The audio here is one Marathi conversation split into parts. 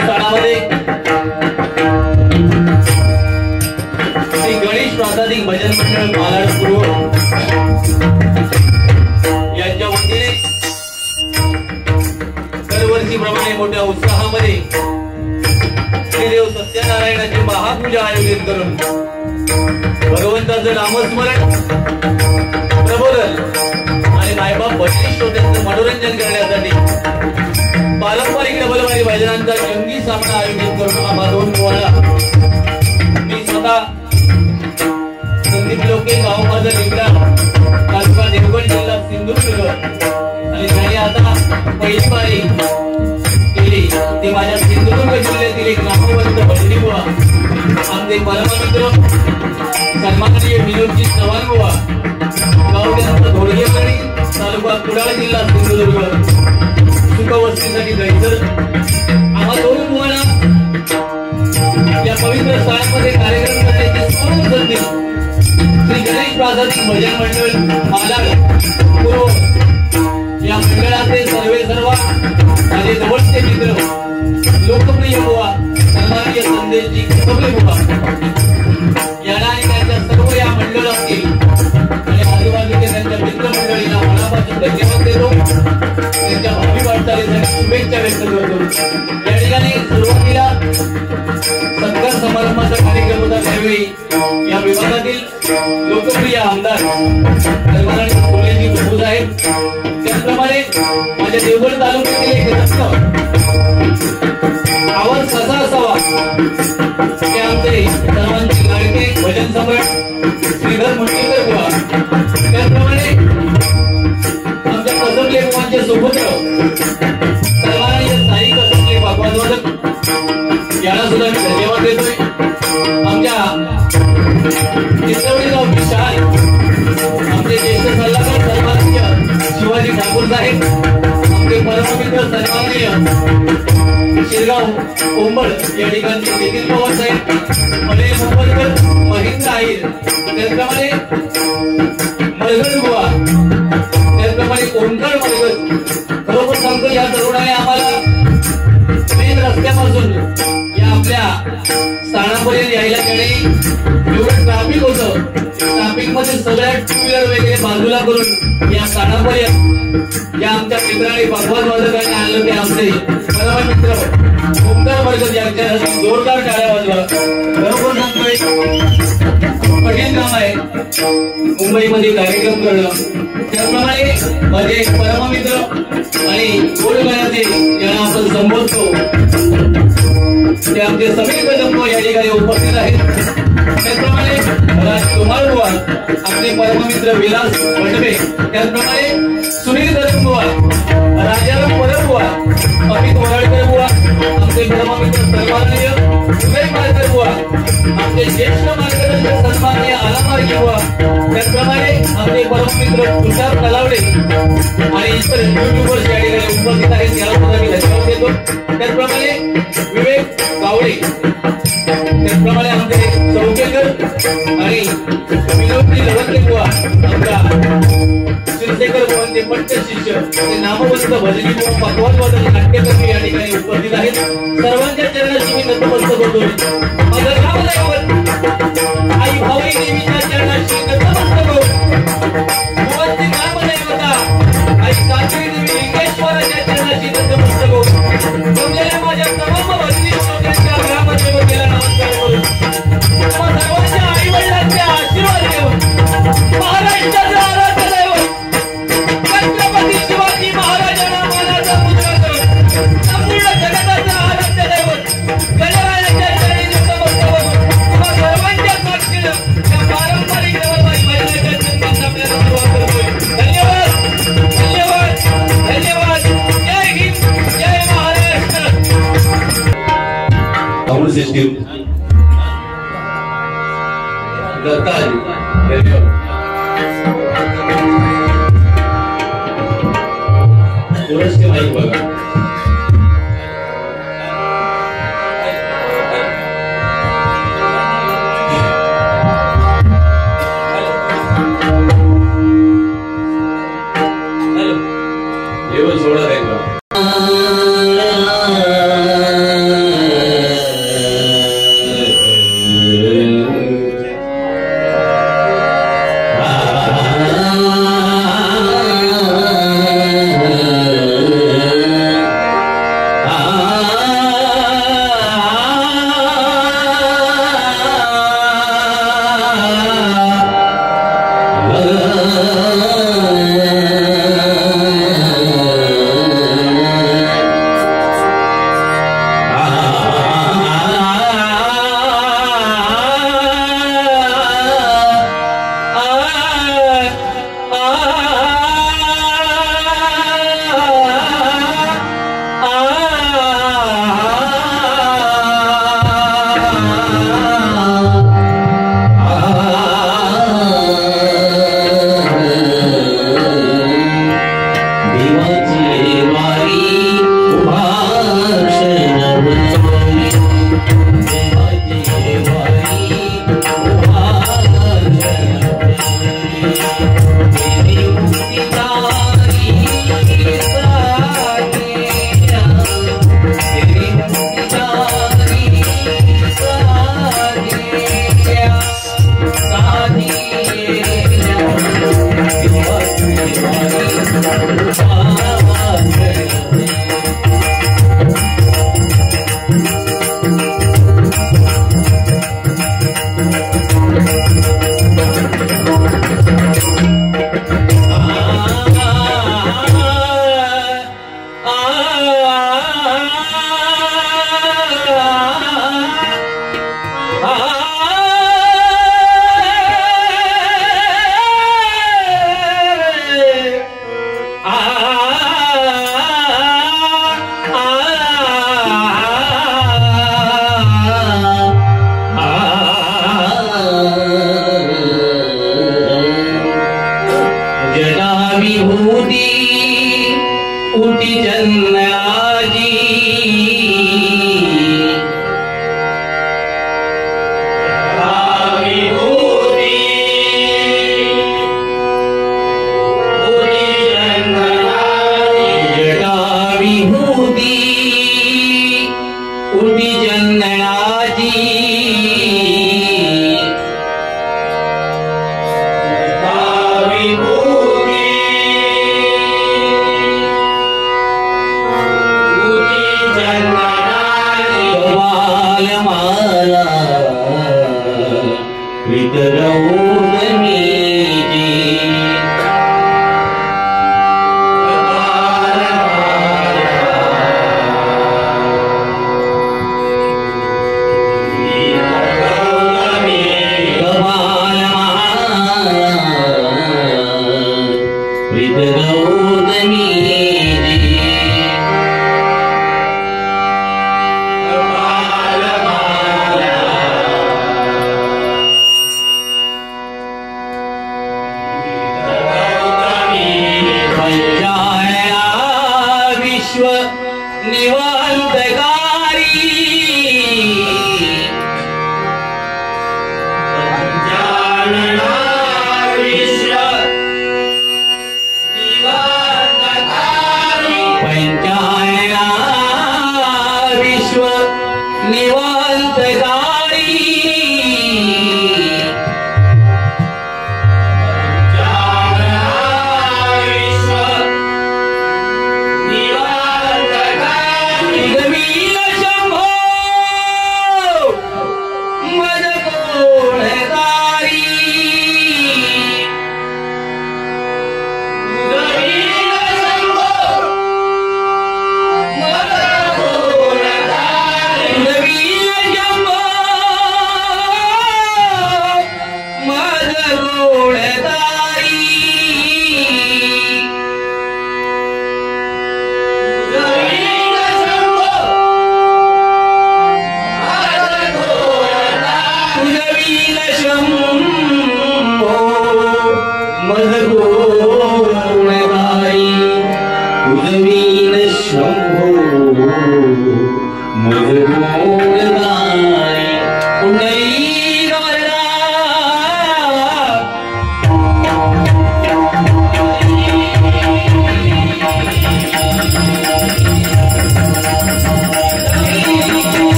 स्थानामध्ये गणेश प्रासादिक भजन मंडळ मालाडपूर्व यांच्या वतीने दरवर्षीप्रमाणे मोठ्या उत्साहामध्ये श्रीदेव सत्यनारायणाची महापूजा आयोजित करून भगवंताचं नामस्मरण प्रबोधन आणि मायबाप भजनी श्रोत्यांचं मनोरंजन करण्यासाठी पारंपरिक डबलवारी बैलांचा जंगी सामना आयोजित करून आम्हा दोन पोळा मी स्वतः संदीप लोके गाव माझा निगडा तालुका देवगड जिल्हा सिंधुदुर्ग आणि त्याने आता पहिली बारी केली ते माझ्या सिंधुदुर्ग जिल्ह्यातील एक नामवंत भजनी बुवा आमचे परममित्र सन्माननीय विनोदजी चव्हाण बुवा गाव त्यांचा धोडगेवाडी तालुका कुडाळ जिल्हा सिंधुदुर्ग सुखवस्तीसाठी जायचं आम्हा दोन बुवांना या पवित्र स्थळामध्ये कार्यक्रम करण्याची सुरू संधी श्री गणेश प्रासादिक भजन मंडळ मालाड पूर्व या मंडळाचे सर्व माझे जवळचे मित्र लोकप्रिय बुवा सन्माननीय संदेशजी कपले बुवा यांना आणि त्यांच्या सर्व या मंडळातील आणि आजूबाजूच्या त्यांच्या मित्रमंडळींना मनापासून धन्यवाद देतो त्यांच्या भावी वाटचालीसाठी शुभेच्छा व्यक्त करतो या ठिकाणी सुरुवातीला सत्कार समारंभाचा कार्यक्रम होता त्यावेळी या विभागातील लोकप्रिय आमदार सन्माननीय फुलेजी प्रभू साहेब त्याचप्रमाणे माझ्या देवगड तालुक्यातील एक रत्न आवाज कसा असावा ते आमचे सर्वांचे लाडके भजन सम्राट श्रीधर मुंडकर बुवा त्याचप्रमाणे आमच्या कसबले बुवांचे सुपुत्र सन्माननीय साई कसबले भागवत याला सुद्धा मी धन्यवाद देतोय आमच्या चित्रवडी गाव विशाल आमचे ज्येष्ठ सल्लागार सन्माननीय शिवाजी ठाकूर साहेब आमचे परममित्र सन्माननीय शिरगाव कोंबड या ठिकाणचे नितीन पवार साहेब अनिल मुंबईकर महेंद्र आहीर त्याचप्रमाणे मलगड बुवा त्याचप्रमाणे ओंकार मलगड खरोखर सांगतो या तरुणाने आम्हाला मेन रस्त्यापासून या आपल्या स्थानापर्यंत यायला गेले एवढं ट्रॅफिक होतं ट्रॅफिक मध्ये सगळ्या टू व्हीलर वगैरे बाजूला करून या स्थानापर्यंत या आमच्या मित्राने भगवान वादकाने आणलं ते आमचे परम मित्र ओंकार वर्ग यांच्या जोरदार टाळ्या वाजवा बरोबर सांगतोय कठीण काम आहे मुंबईमध्ये कार्यक्रम करणं त्याप्रमाणे माझे परममित्र आणि गोडगणाचे यांना आपण संबोधतो ते आमचे समीर कदम या ठिकाणी उपस्थित आहेत त्याचप्रमाणे राजकुमार बुवा आपले परममित्र विलास वडवे त्याचप्रमाणे सुनील कदम बुवा राजाराम परब बुवा अमित वराळकर बुवा आमचे परममित्र सन्माननीय उदय मालकर बुवा आमचे ज्येष्ठ मार्गदर्शक सन्माननीय आलामार्गी बुवा त्याचप्रमाणे आमचे परममित्र तुषार कलावडे आणि इतर युट्यूबर्स या ठिकाणी उपस्थित आहेत याला सुद्धा मी धन्यवाद देतो त्याचप्रमाणे विवेक गावडे त्याचप्रमाणे आमचे चौकेकर आणि विनोदजी लवंके बुवा आमच्या शिरसेकर बुवांचे पट्ट शिष्य ते नामवंत भजनी बुवा पकवानवादक नाट्यकर्मी या ठिकाणी उपस्थित आहेत सर्वांच्या चरणाशी मी नतमस्तक होतो माझं नाव दैवत आई भावी देवीच्या चरणाशी नतमस्तक होतो बुवांचे नाम दैवता आई कात्री देवी लिंगेश्वराच्या चरणाशी नतमस्तक होतो जमलेल्या माझ्या तमाम भजनी श्रोत्यांच्या ग्रामदेवतेला नमस्कार करू सर्वांच्या आई वडिलांचे आशीर्वाद घेऊन महाराष्ट्राचं आराध्य दैवत छत्रपती शिवाजी महाराजांना मानाचा मुद्रा करून संपूर्ण जगताचं आराध्य दैवत गणरायाच्या चरणी नतमस्तक होतो सर्वांच्या साक्षीनं त्या पारंपरिक डबलवारी बैलाच्या जन्मात आपल्याला सुरुवात करतोय धन्यवाद धन्यवाद धन्यवाद जय हिंद जय महाराष्ट्र साऊंड सिस्टीम दत्ताजी थोडंच माहिती बघा लेवल सोडा द्यायला उठी जन्नाजी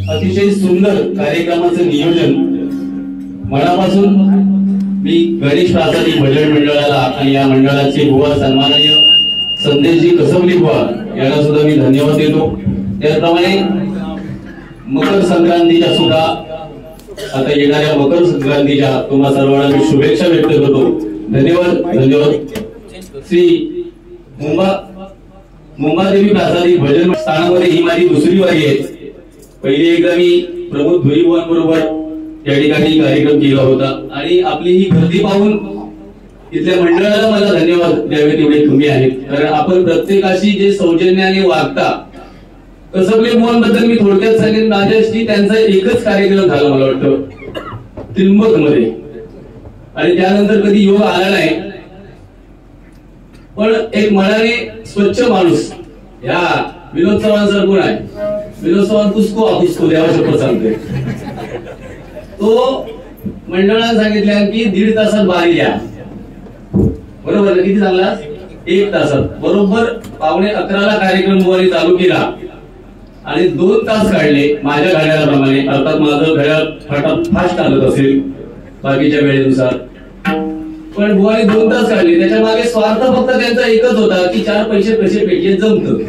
अतिशय सुंदर कार्यक्रमाचं नियोजन मनापासून मी गणेश प्रासादी भजन मंडळाला आणि या मंडळाचे बुवा सन्माननीय संदेशजी कसवली बुवा यांना सुद्धा मी धन्यवाद देतो। त्याचप्रमाणे मकर संक्रांतीच्या सुद्धा आता येणाऱ्या मकर संक्रांतीच्या तुम्हा सर्वांना मी शुभेच्छा व्यक्त करतो। धन्यवाद धन्यवाद। श्री मुंबादेवी प्रासादी भजन स्थानामध्ये ही माझी दुसरी वारी आहे. पहिली एकदा मी प्रमोद भुईबुवांबरोबर त्या ठिकाणी कार्यक्रम केला होता आणि आपली ही गर्दी पाहून इथल्या मंडळाला मला धन्यवाद द्यावे तेवढे तुम्ही आहेत. कारण आपण प्रत्येकाशी जे सौजन्याने वागता. कसबले बुवांबद्दल मी थोडक्यात सांगेन. माझ्याशी त्यांचा एकच कार्यक्रम झाला मला वाटतं त्रिंबक मध्ये आणि त्यानंतर कधी योग आला नाही. पण एक मनाने स्वच्छ माणूस या विनोद चव्हाण सर कोण आहे. विनोद चव्हाण पुसको देवा शपथ सांगते. तो मंडळाने सांगितलं की 1.5 तासात बारी द्या. बरोबर ना. किती सांगला 1 तासात. बरोबर 11:15ला कार्यक्रम बुवारी चालू केला आणि 2 तास काढले माझ्या घड्याळाप्रमाणे. अर्थात माझं घड्याळ फास्ट चालत असेल बाकीच्या वेळेनुसार. पण बुवारी 2 तास काढले. त्याच्या मागे स्वार्थ फक्त त्यांचा एकच होता की 4 पैसे कसे भेटले जमत.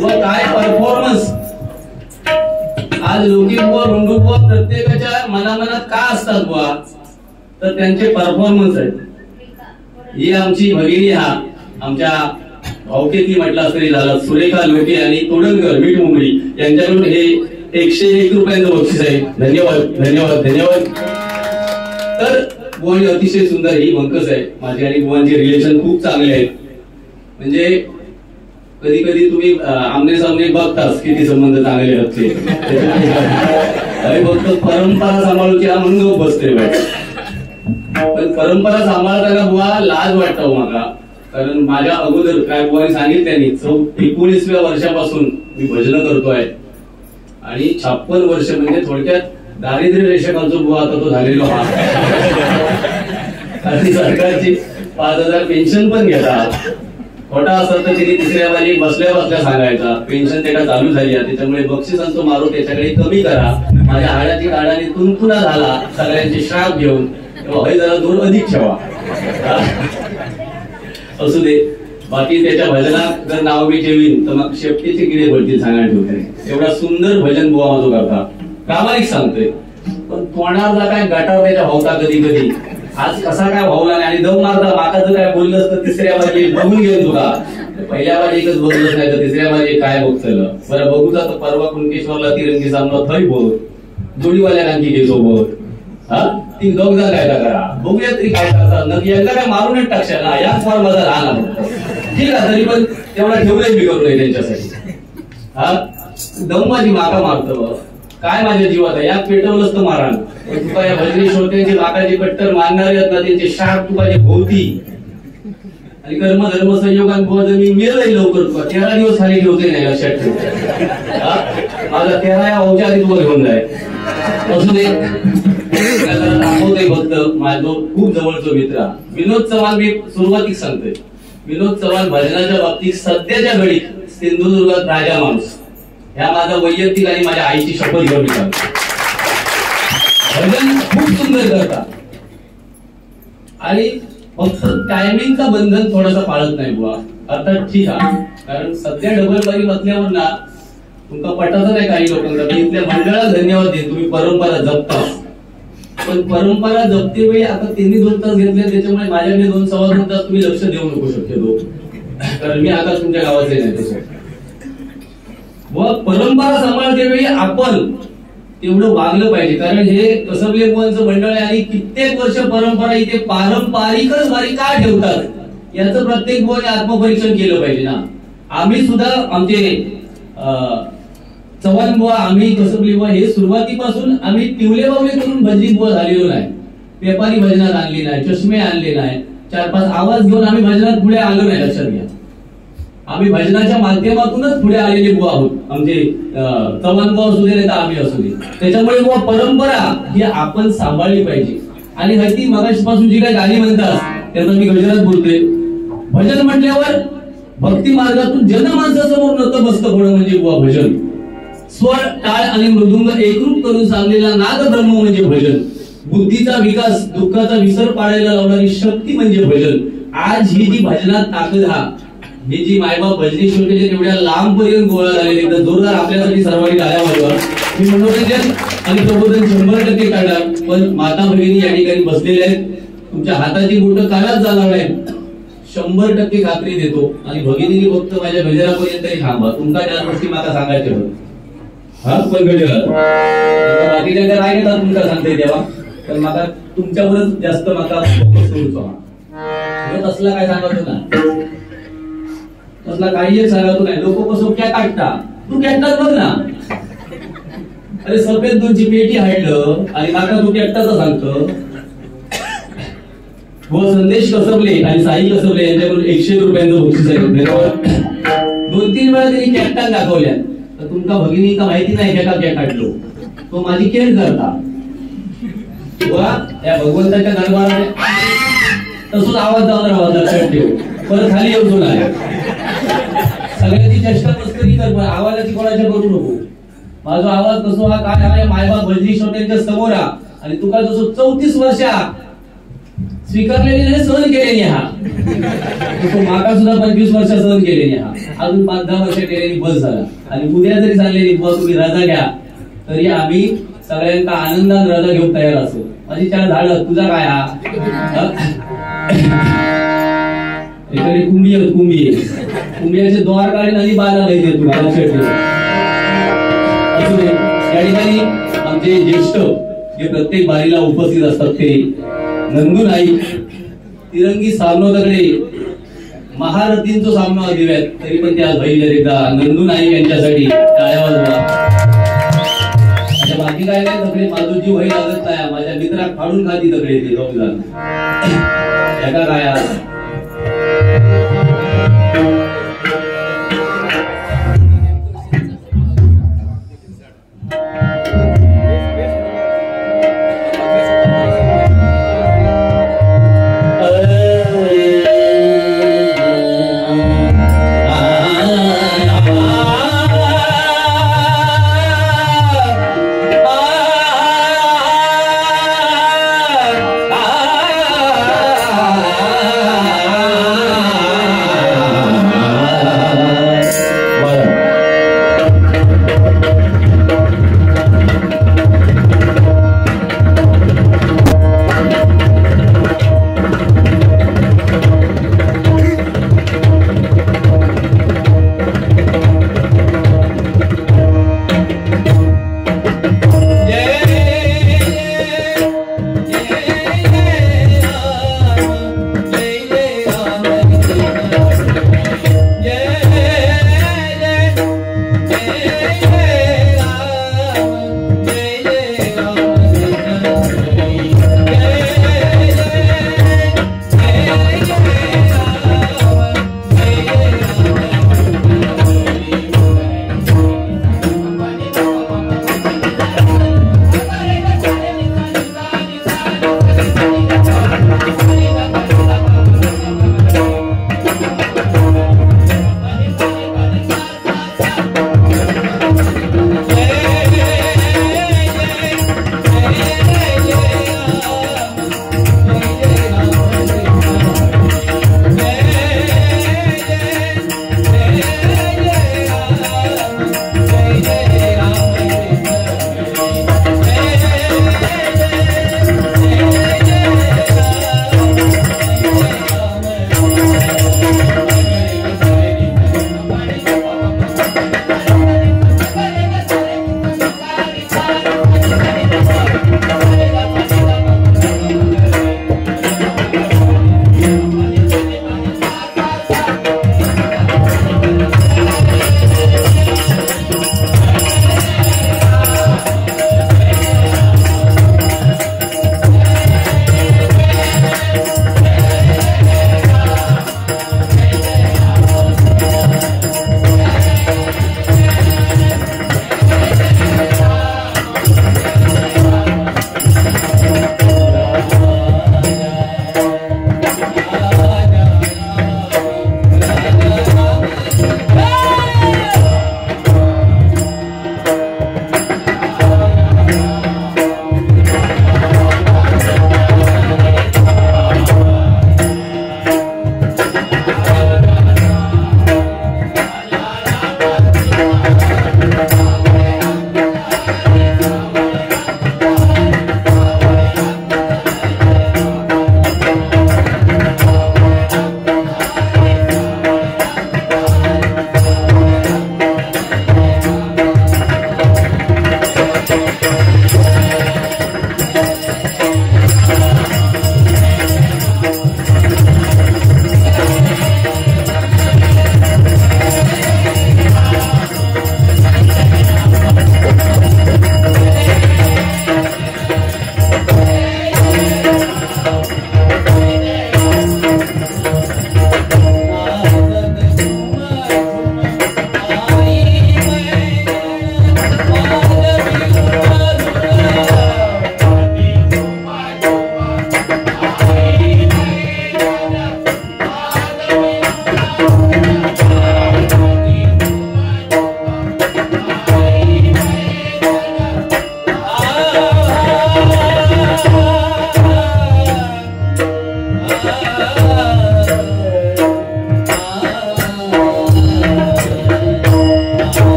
काय परफॉर्मन्स. आज लोकी बुवा रुंडू बुवा प्रत्येकाच्या मनामनात का असतात बुवा तर त्यांचे परफॉर्मन्स आहेत. ही आमची भगिनी हा आमच्या भावकेती म्हटला तरी झाला सुरेखा लोके आणि तोडणकर मीठ मुंबई यांच्याकडून हे 101 रुपयांचं बक्षीस आहे. धन्यवाद धन्यवाद धन्यवाद. तर बुवानी अतिशय सुंदर ही बंकस आहे माझी आणि बुवांचे रिलेशन खूप चांगले आहेत. म्हणजे कधी कधी तुम्ही आमने सामने बघताच किती संबंध चांगले असते. फक्त परंपरा सांभाळूची हा म्हणून बसते. पण परंपरा सांभाळताना बुवा लाज वाटतो मला. कारण माझ्या अगोदर काय बुवानी सांगितल्यानी 19व्या वर्षापासून मी भजन करतोय आणि 56 वर्ष म्हणजे थोडक्यात दारिद्र्य रेषकांचा बुवा आता तो झालेलो हा. आणि सरकारची 5,000 पेन्शन पण घेतात. खोटा असत तर तिने 3ऱ्या बाजी बसल्या सांगायचा पेन्शन त्याला चालू झाली आहे त्याच्यामुळे बक्षिसांचा मारू त्याच्याकडे कमी करा. माझ्या हाडाची काढाने तुंतुना झाला सगळ्यांचे श्राप घेऊन हे जरा दूर अधिक ठेवा. असू दे. बाकी त्याच्या भजनात जर नाव मी ठेवीन तर मग शेपटीचे किडे भरतील सांगायला ठेवते. एवढा सुंदर भजन बुवा माझं करता प्रामाणिक सांगतोय. पण तोंडाचा काय गटार त्याच्या भावता कधी कधी आज कसा काय भावला नाही आणि दम मारता माकाचं काय बोललं असतं 3ऱ्या बाजी बघून घेऊन तुला. पहिल्या बाजी एकच बघलंच नाही तर 3ऱ्या बाजी काय बघतलं बरं बघूचा तर परवा कुणकेश्वरला तिरंगी सामना थई बघ जोडीवाल्या रांगी घे सोबत. हा ती दोघ जण काय करा बघूया तरी काय करतात न एकदा काय मारूनच टाकशा ना. याच फार माझा लहान ठीक आहे तरी पण तेवढा ठेवलंय मी करू नये त्यांच्यासाठी. हा दम माझी माका मारतो काय माझ्या जीवात आहे यात पेटवलंच तर मारा. तुका या भजनी श्रोत्यांची माकाची कट्टर मानणारे आहेत ना त्यांचे शाप तुका जे भोवती आणि कर्म धर्म संयोगान मी मेलही लवकर तुका 13 दिवस खाली ठेवते नाही लक्षात ठेव. माझा 13 भाऊच्या आधी तुला घेऊन जाय. असू दे. दाखवतोय फक्त माझा खूप जवळचा मित्र विनोद चव्हाण. मी सुरुवातीक सांगतोय विनोद चव्हाण भजनाच्या बाबतीत सध्याच्या घडीत सिंधुदुर्गात राजा माणूस. ह्या माझा वैयक्तिक आणि माझ्या आईची शपथ घेऊन मी सांगतो. भजन खूप सुंदर करता आणि फक्त टायमिंगचा बंधन थोडासा पाळत नाही बुवा. अर्थात ठीक आहे कारण सध्या डबल बारी बसल्यावर ना तुमका पटाचं नाही काही लोकांना. मी इथल्या मंडळाला धन्यवाद देतो तुम्ही परंपरा जपता. पण परंपरा जपते वेळी आता त्यांनी 2 तास घेतले त्याच्यामुळे माझ्याकडे 2-2.25 तास तुम्ही लक्ष देऊ नको शक्यतो. कारण मी आता तुमच्या गावाचे नाही तसं. व परंपरा सांभाळते वेळी आपण तेवढं वागलं पाहिजे. कारण हे कसबले बुवांचं मंडळ आहे आणि कित्येक वर्ष परंपरा इथे पारंपरिकच वारी का ठेवतात याचं प्रत्येक बुवाने आत्मपरीक्षण केलं पाहिजे ना. आम्ही सुद्धा आमचे चव्हाण बुवा आम्ही कसबले बुवा हे सुरुवातीपासून आम्ही टिवले बावले करून भजनी बुवा झालेलो नाही. व्यापारी भजनात आणली नाही चष्मे आणले नाही 4-5 आवाज घेऊन आम्ही भजनात पुढे आलो नाही. लक्षात घ्या आम्ही भजनाच्या माध्यमातूनच पुढे आलेले बुवा आहोत. आमचे चव्हाण बुवा असू दे नाही तर आम्ही असू दे. त्याच्यामुळे बुवा परंपरा ही आपण सांभाळली पाहिजे. आणि ती मगाशीपासून जी काही गाणी म्हणतात त्याचं मी गजरात बोलतोय. भजन म्हटल्यावर भक्ती मार्गातून जनमानसासमोर नतमस्तक होणं म्हणजे बुवा भजन. स्वर टाळ आणि मृदुंग एकरूप करून सांगलेला नाद ब्रह्म म्हणजे भजन. बुद्धीचा विकास दुःखाचा विसर पाडायला लावणारी शक्ती म्हणजे भजन. आज ही जी भजनात ताकद हा ही जी मायबाप भजनी श्रोते एवढ्या लांब पर्यंत गोळा झालेले एकदम जोरदार आपल्यासाठी सर्वांनी टाळ्या वाजवा. मी मनोरंजन आणि प्रबोधन 100% काढणार. पण माता भगिनी या ठिकाणी बसलेल्या आहेत. तुमच्या हाताची बोटं कानात जाणार नाहीत. 100% खात्री देतो आणि भगिनीनी फक्त माझ्या गजरापर्यंत थांबा. तुमका त्या गोष्टी मला सांगायचे होते. हा पण गजरा बाकीच्या काय घेतात तुमका सांगते तेव्हा, तर मला तुमच्यावरच जास्त मला फोकस करूचो. तसला काय सांगतो ना, तसला काही सांगतो नाही. लोक कसं क्या काढता, तू कॅटलाच बघ ना. अरे सफेद दूधची पेटी हाडलं आणि माका तू कॅटलाच सांगतो. व संदेश कसबले आणि साई कसबले यांच्याकडून 100 रुपयांचं बक्षीस आहे. 2-3 वेळा त्यांनी कॅप्टन दाखवल्या, तर तुमका भगिनी का माहिती नाही का काय काढलो, तो माझी केअर करता. वा त्या भगवंताच्या दरबारात तसंच आवाज जाऊन राहा, लक्षात ठेव. परत खाली येऊ नाही. सगळ्यांची चेष्टा मस्करी कर, आवाजाची कोणाच्या करू नको. माझा आवाज कसो हा काय आहे, मायबाप भजनी श्रोत्यांच्या समोर आणि तुका जसं 34 वर्षा स्वीकारलेली नाही, सहन केलेली हा. तो माका सुद्धा 25 वर्ष सहन केलेली हा. अजून 5-10 वर्ष केलेली बस झाला. आणि उद्या जरी चाललेली तुम्ही रजा घ्या, तरी आम्ही सगळ्यांना आनंदात रजा घेऊन तयार असो. माझी 4 झाडं, तुझा काय हा? एखादी कुंभियाचे द्वार काढून आणि बारा लई तुला लक्षात ठेव. असू दे. या ठिकाणी आमचे ज्येष्ठ जे प्रत्येक बारीला उपस्थित असतात ते नंदू नाईक, तिरंगी सामनो दगडे, महारथींचा सामना देऊयात, तरी पण त्या भाई एकदा नंदू नाईक यांच्यासाठी टाळ्या वाजवा. बाकी काय नाही, दगडे माझं जीव व्हायला लागत नाही. माझ्या मित्रात फाडून खाती दगडे ते रमजान एका काय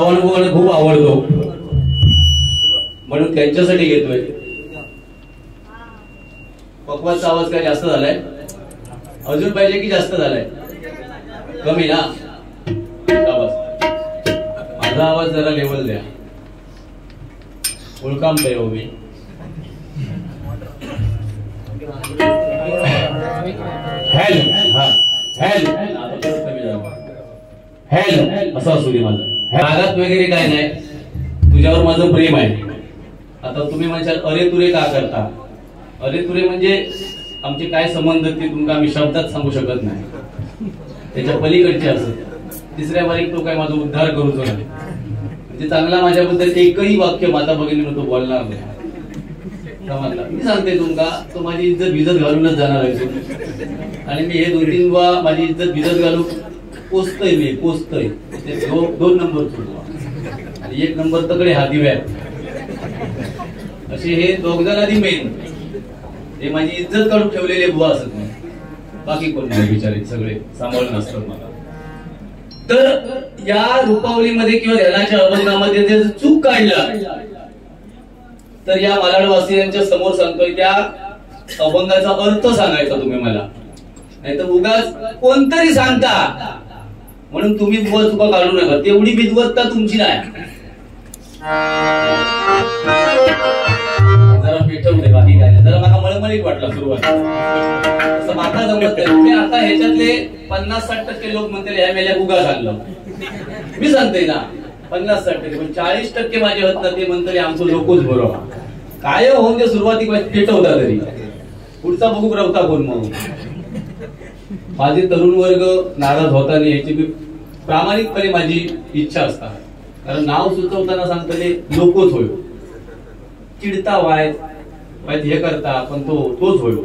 चव्हाण खूप आवडतो म्हणून त्यांच्यासाठी घेतोय. पक्वाचा आवाज काय जास्त झालाय? अजून पाहिजे की जास्त झालाय? कमी ना? माझा आवाज जरा लेवल द्या. ओळखाम द्या हो मी. हॅलो असं असू दे. माझं रागात वगैरे काय नाही, तुझ्यावर माझं प्रेम आहे. आता तुम्ही म्हणशाल अरे तुरे का करता? अरे तुरे म्हणजे आमचे काय संबंध ते तुमका आम्ही शब्दात सांगू शकत नाही, त्याच्या पलीकडचे असत. तिसऱ्या बारीक तो काय माझा उद्धार करू जो नाही, म्हणजे चांगला माझ्याबद्दल एकही वाक्य माता भगिनी तो बोलणार नाही. मी सांगते तुमका तो माझी इज्जत भिजत घालूनच जाणार आहे. आणि मी हे 2-3 बा माझी इज्जत भिजत घालून पोचतोय. मी पोचतोय 2 नंबर चुकवा आणि 1 नंबर तकडे हाती व्याप. असे हे 2 जण आधी मेन हे माझी इज्जत काढून ठेवलेले बुवा असत नाही, बाकी कोण नाही बिचारे सगळे सांभाळून असतात मला. तर या रूपावलीमध्ये किंवा ध्यानाच्या अभंगामध्ये जर चूक काढला तर या मालाडवासियांच्या समोर सांगतोय त्या अभंगाचा अर्थ सांगायचा तुम्ही मला, नाही तर उगाच कोणतरी सांगता म्हणून तुम्ही बुवा चुका काढू नका. तेवढी विद्वत्ता तुमची नाही. जरा पेटवते बाकी काय नाही. जरा मला मळमळीत वाटला सुरुवात असं माता जमत नाही. आता ह्याच्यातले 50-60% लोक म्हणतील ह्या मेल्या उगा झालं. मी सांगते ना 50-60%, पण 40% माझे होत ना ते म्हणतले आमचं लोकच बरोबर काय होऊन ते सुरुवाती पेटवता तरी पुढचा बघू रवता कोण. मग माझे तरुण वर्ग नाराज होताना याची मी प्रामाणिकपणे माझी इच्छा असतात. कारण नाव सुचवताना सांगतले लोकच होय, चिडता वाय हे करता पण तोच होय.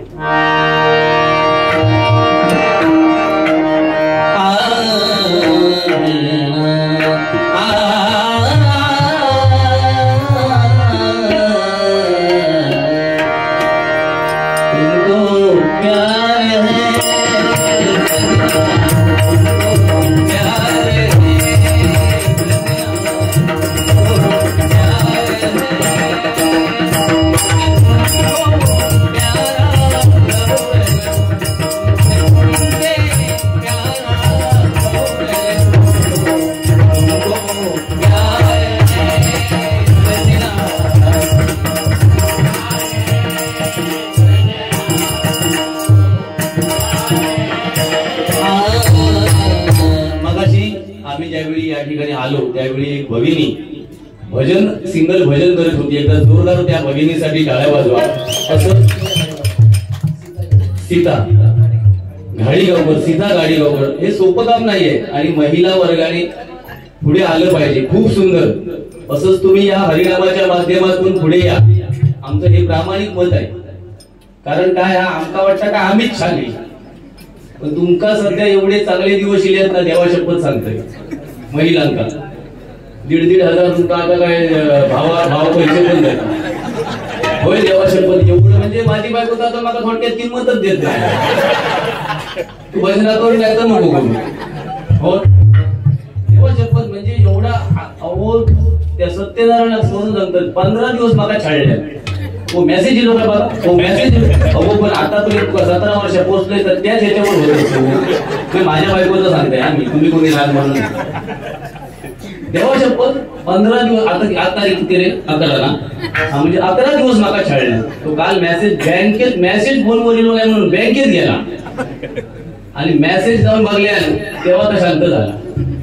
त्यावेळी एक भगिनी भजन सिंगल भजन करत होती. एकदा जोरदार त्या भगिनीसाठी टाळ्या वाजवा. असं सीता गाडीगावकर, सीता गाडीगावकर हे सोपं काम नाहीये आणि महिला वर्गाने पुढे आलं पाहिजे. खूप सुंदर. असंच तुम्ही या हरिनामाच्या माध्यमातून पुढे या. आमचं हे प्रामाणिक मत आहे. कारण काय हा आमका वाटतं का आम्हीच छान आहे, पण तुमका सध्या एवढे चांगले दिवस येतात ना देवा शपथ सांगतोय. महिलांका 1,500 तुमका आता काय भाव पैसे पण देतात होय देवा शपथ. एवढं म्हणजे माझी बायको तर मला थोडक्यात किंमतच देत नाही. तू भजना करून नाही तर नको करू. हो देवा शपथ म्हणजे एवढा. अहो त्या सत्तेदारांना सोडून सांगतात 15 दिवस मला छाडले. हो मेसेज येलो का बघा. हो मेसेज. अहो पण आता तुम्ही 17 वर्ष पोहोचले तर त्याच ह्याच्यावर होत असतो. माझ्या बायकोचं सांगताय आम्ही तुम्ही कोणी लहान म्हणून देवा शपथ 15 दिवस. आता तारीख किती रे? 11 ना. म्हणजे 11 दिवस मला छाडले. तो काल मेसेज बँकेत मेसेज फोनवर येलो नाही म्हणून बँकेत गेला आणि मेसेज जाऊन बघले तेव्हा तर शांत झाला.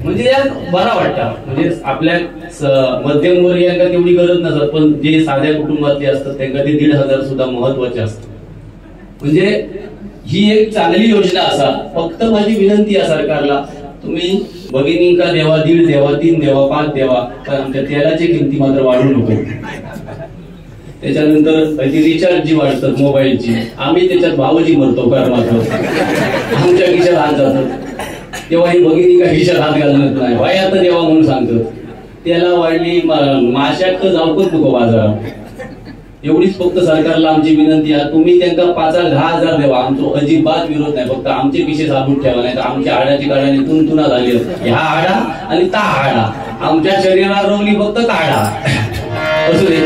म्हणजे या बरा वाटतं. म्हणजे आपल्या मध्यमवर्गीयांना तेवढी गरज नसत, पण जे साध्या कुटुंबातले असतात त्यांना ते 1,500 सुद्धा महत्वाचे असतात. म्हणजे ही एक चांगली योजना असा. फक्त माझी विनंती आहे सरकारला, तुम्ही भगिनींका देवा, 1.5 देवा, 3 देवा, 5 देवा, पण आमच्या तेलाची किमती मात्र वाढू नको. त्याच्यानंतर ती रिचार्ज जी वाढतात मोबाईलची, आम्ही त्याच्यात भावजी मरतो कर्माचं. आमच्या खिशात हात जातात तेव्हा ही भगिनी का खिशात हात घालत नाही. भाई आता देवा म्हणून सांगतो. त्याला वाढली माशात जाऊकच नको बाजारात. एवढीच फक्त सरकारला आमची विनंती आहे. तुम्ही त्यांना 5,000-10,000 देवा. आमचा अजिबात विरोध नाही. फक्त आमचे पिशे साबूत ठेवा, नाही तर आमच्या आडाची काढाने तुंतुना झाली. ह्या आडा आणि ता आडा आमच्या शरीरावर रोवली फक्त काढा असू दे.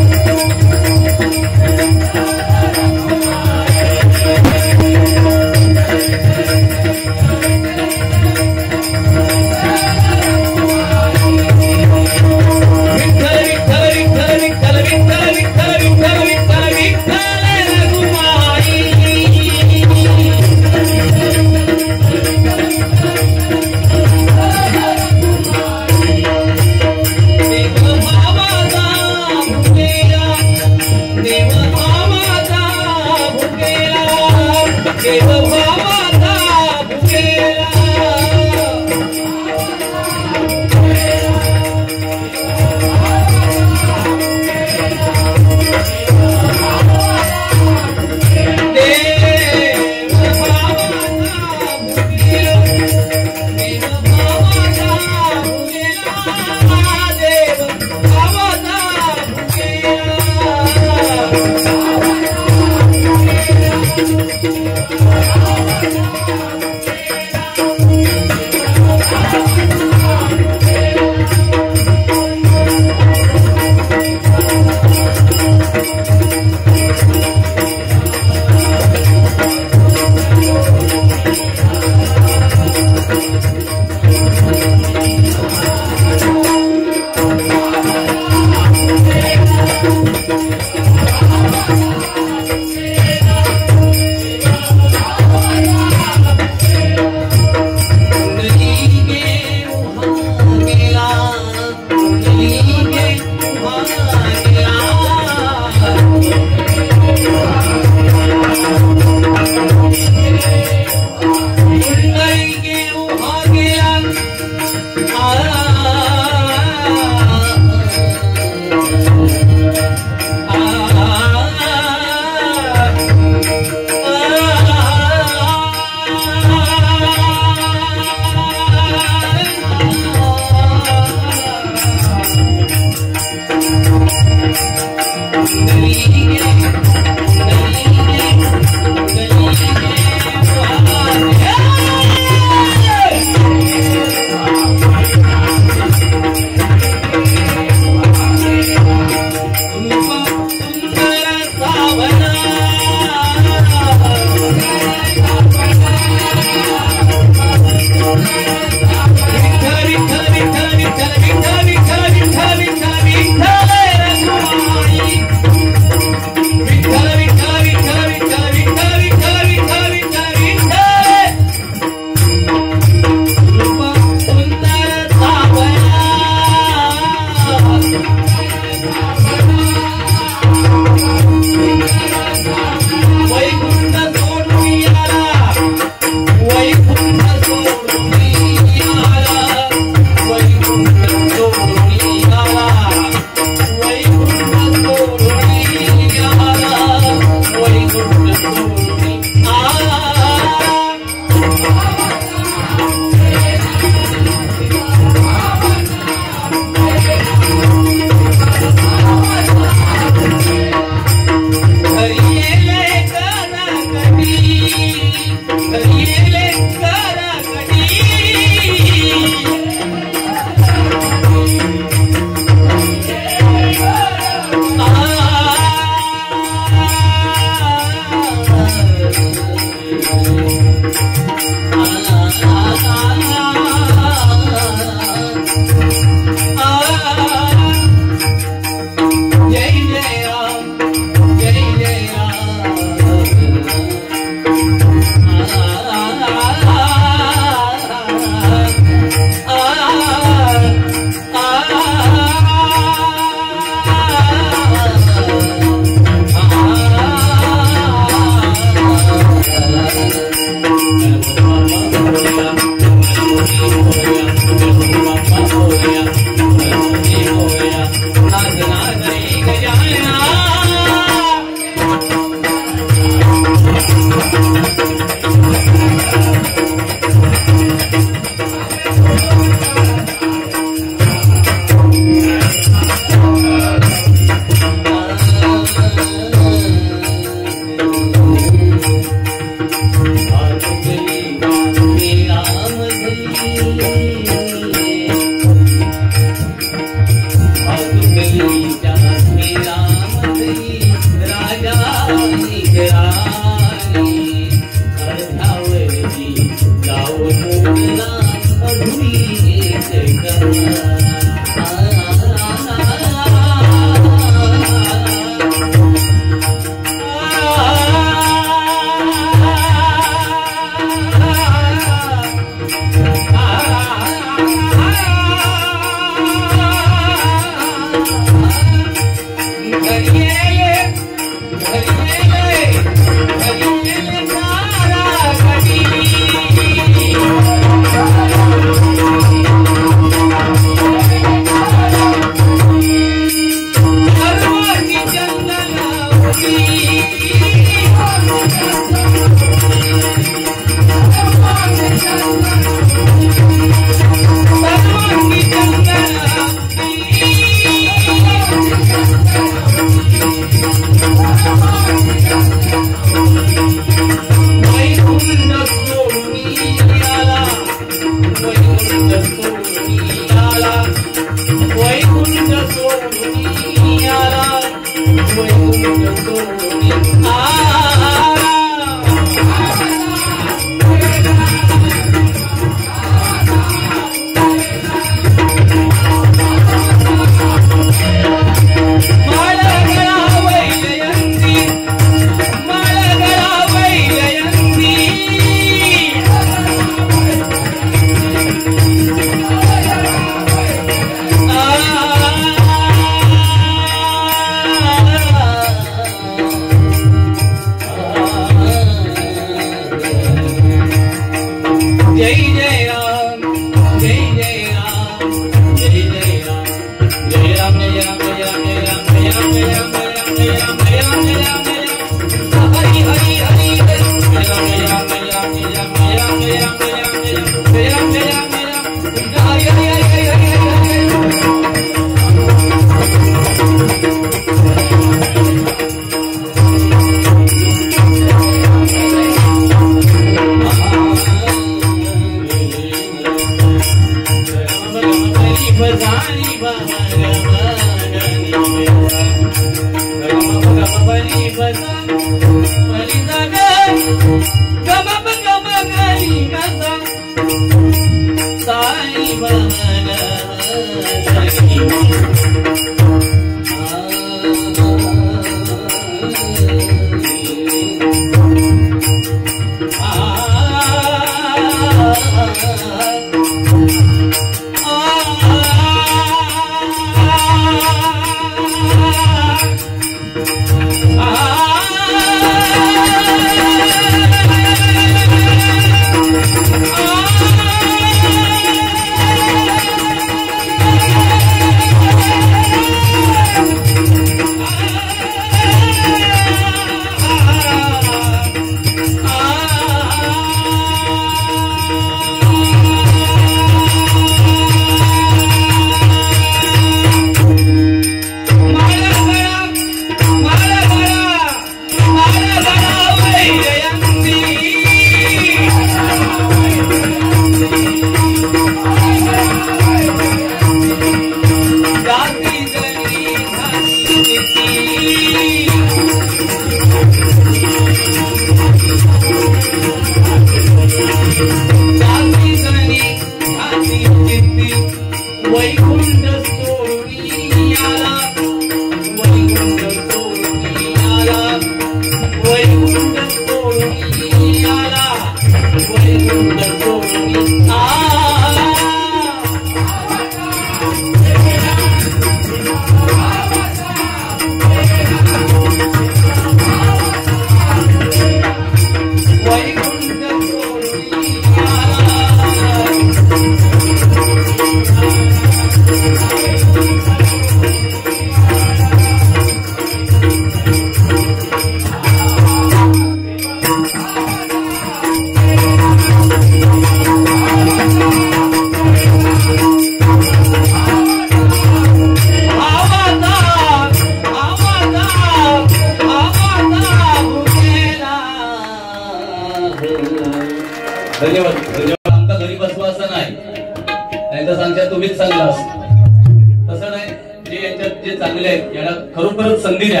धन्यवाद धन्यवाद. आमका घरी बसवा असं नाही, नाही तर सांगता तुम्हीच चांगला असं तसं नाही. जे यांच्यात जे चांगले आहेत याला खरोखरच संधी द्या.